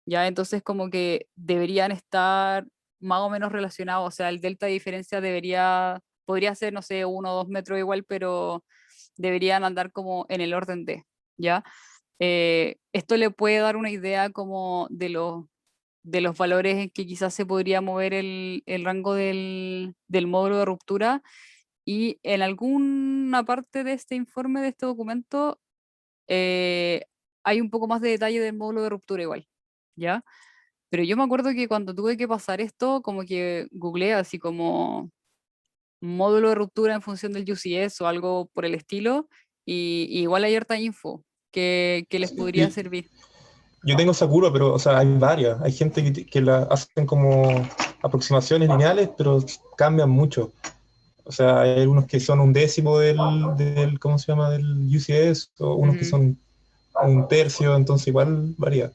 ¿ya? Entonces como que deberían estar más o menos relacionados, o sea, el delta de diferencia podría ser, no sé, 1 o 2 metros igual, pero deberían andar como en el orden de, ¿ya? Esto le puede dar una idea como de los valores en que quizás se podría mover el rango del módulo de ruptura y en alguna parte de este informe, de este documento, hay un poco más de detalle del módulo de ruptura igual, ¿ya? Pero yo me acuerdo que cuando tuve que pasar esto, como que googleé así como módulo de ruptura en función del UCS o algo por el estilo, y igual hay harta info que les podría Y servir. yo tengo esa curva, pero, o sea, hay varias. Hay gente que la hacen como aproximaciones lineales, pero cambian mucho. O sea, hay algunos que son un décimo ¿cómo se llama? Del UCS, o unos que Ujú. son un tercio, entonces igual varía.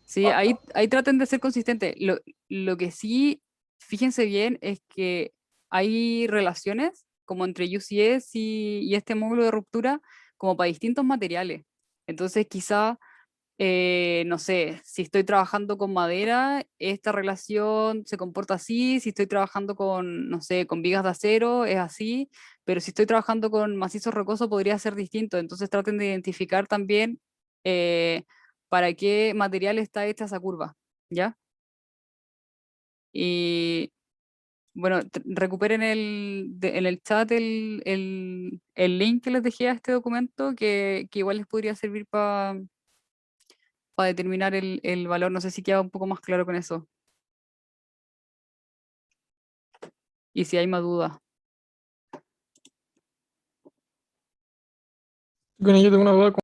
Sí, ahí traten de ser consistentes. Lo que sí, fíjense bien, es que hay relaciones como entre UCS y este módulo de ruptura como para distintos materiales. Entonces, quizá, no sé, si estoy trabajando con madera, esta relación se comporta así, si estoy trabajando con, no sé, con vigas de acero, es así, pero si estoy trabajando con macizo rocoso podría ser distinto. Entonces, traten de identificar también eh, para qué material está hecha esa curva, ¿ya? Y bueno, recuperen en el chat el link que les dejé a este documento que igual les podría servir para determinar el valor. No sé si queda un poco más claro con eso. Y si hay más dudas. Bueno, yo tengo una duda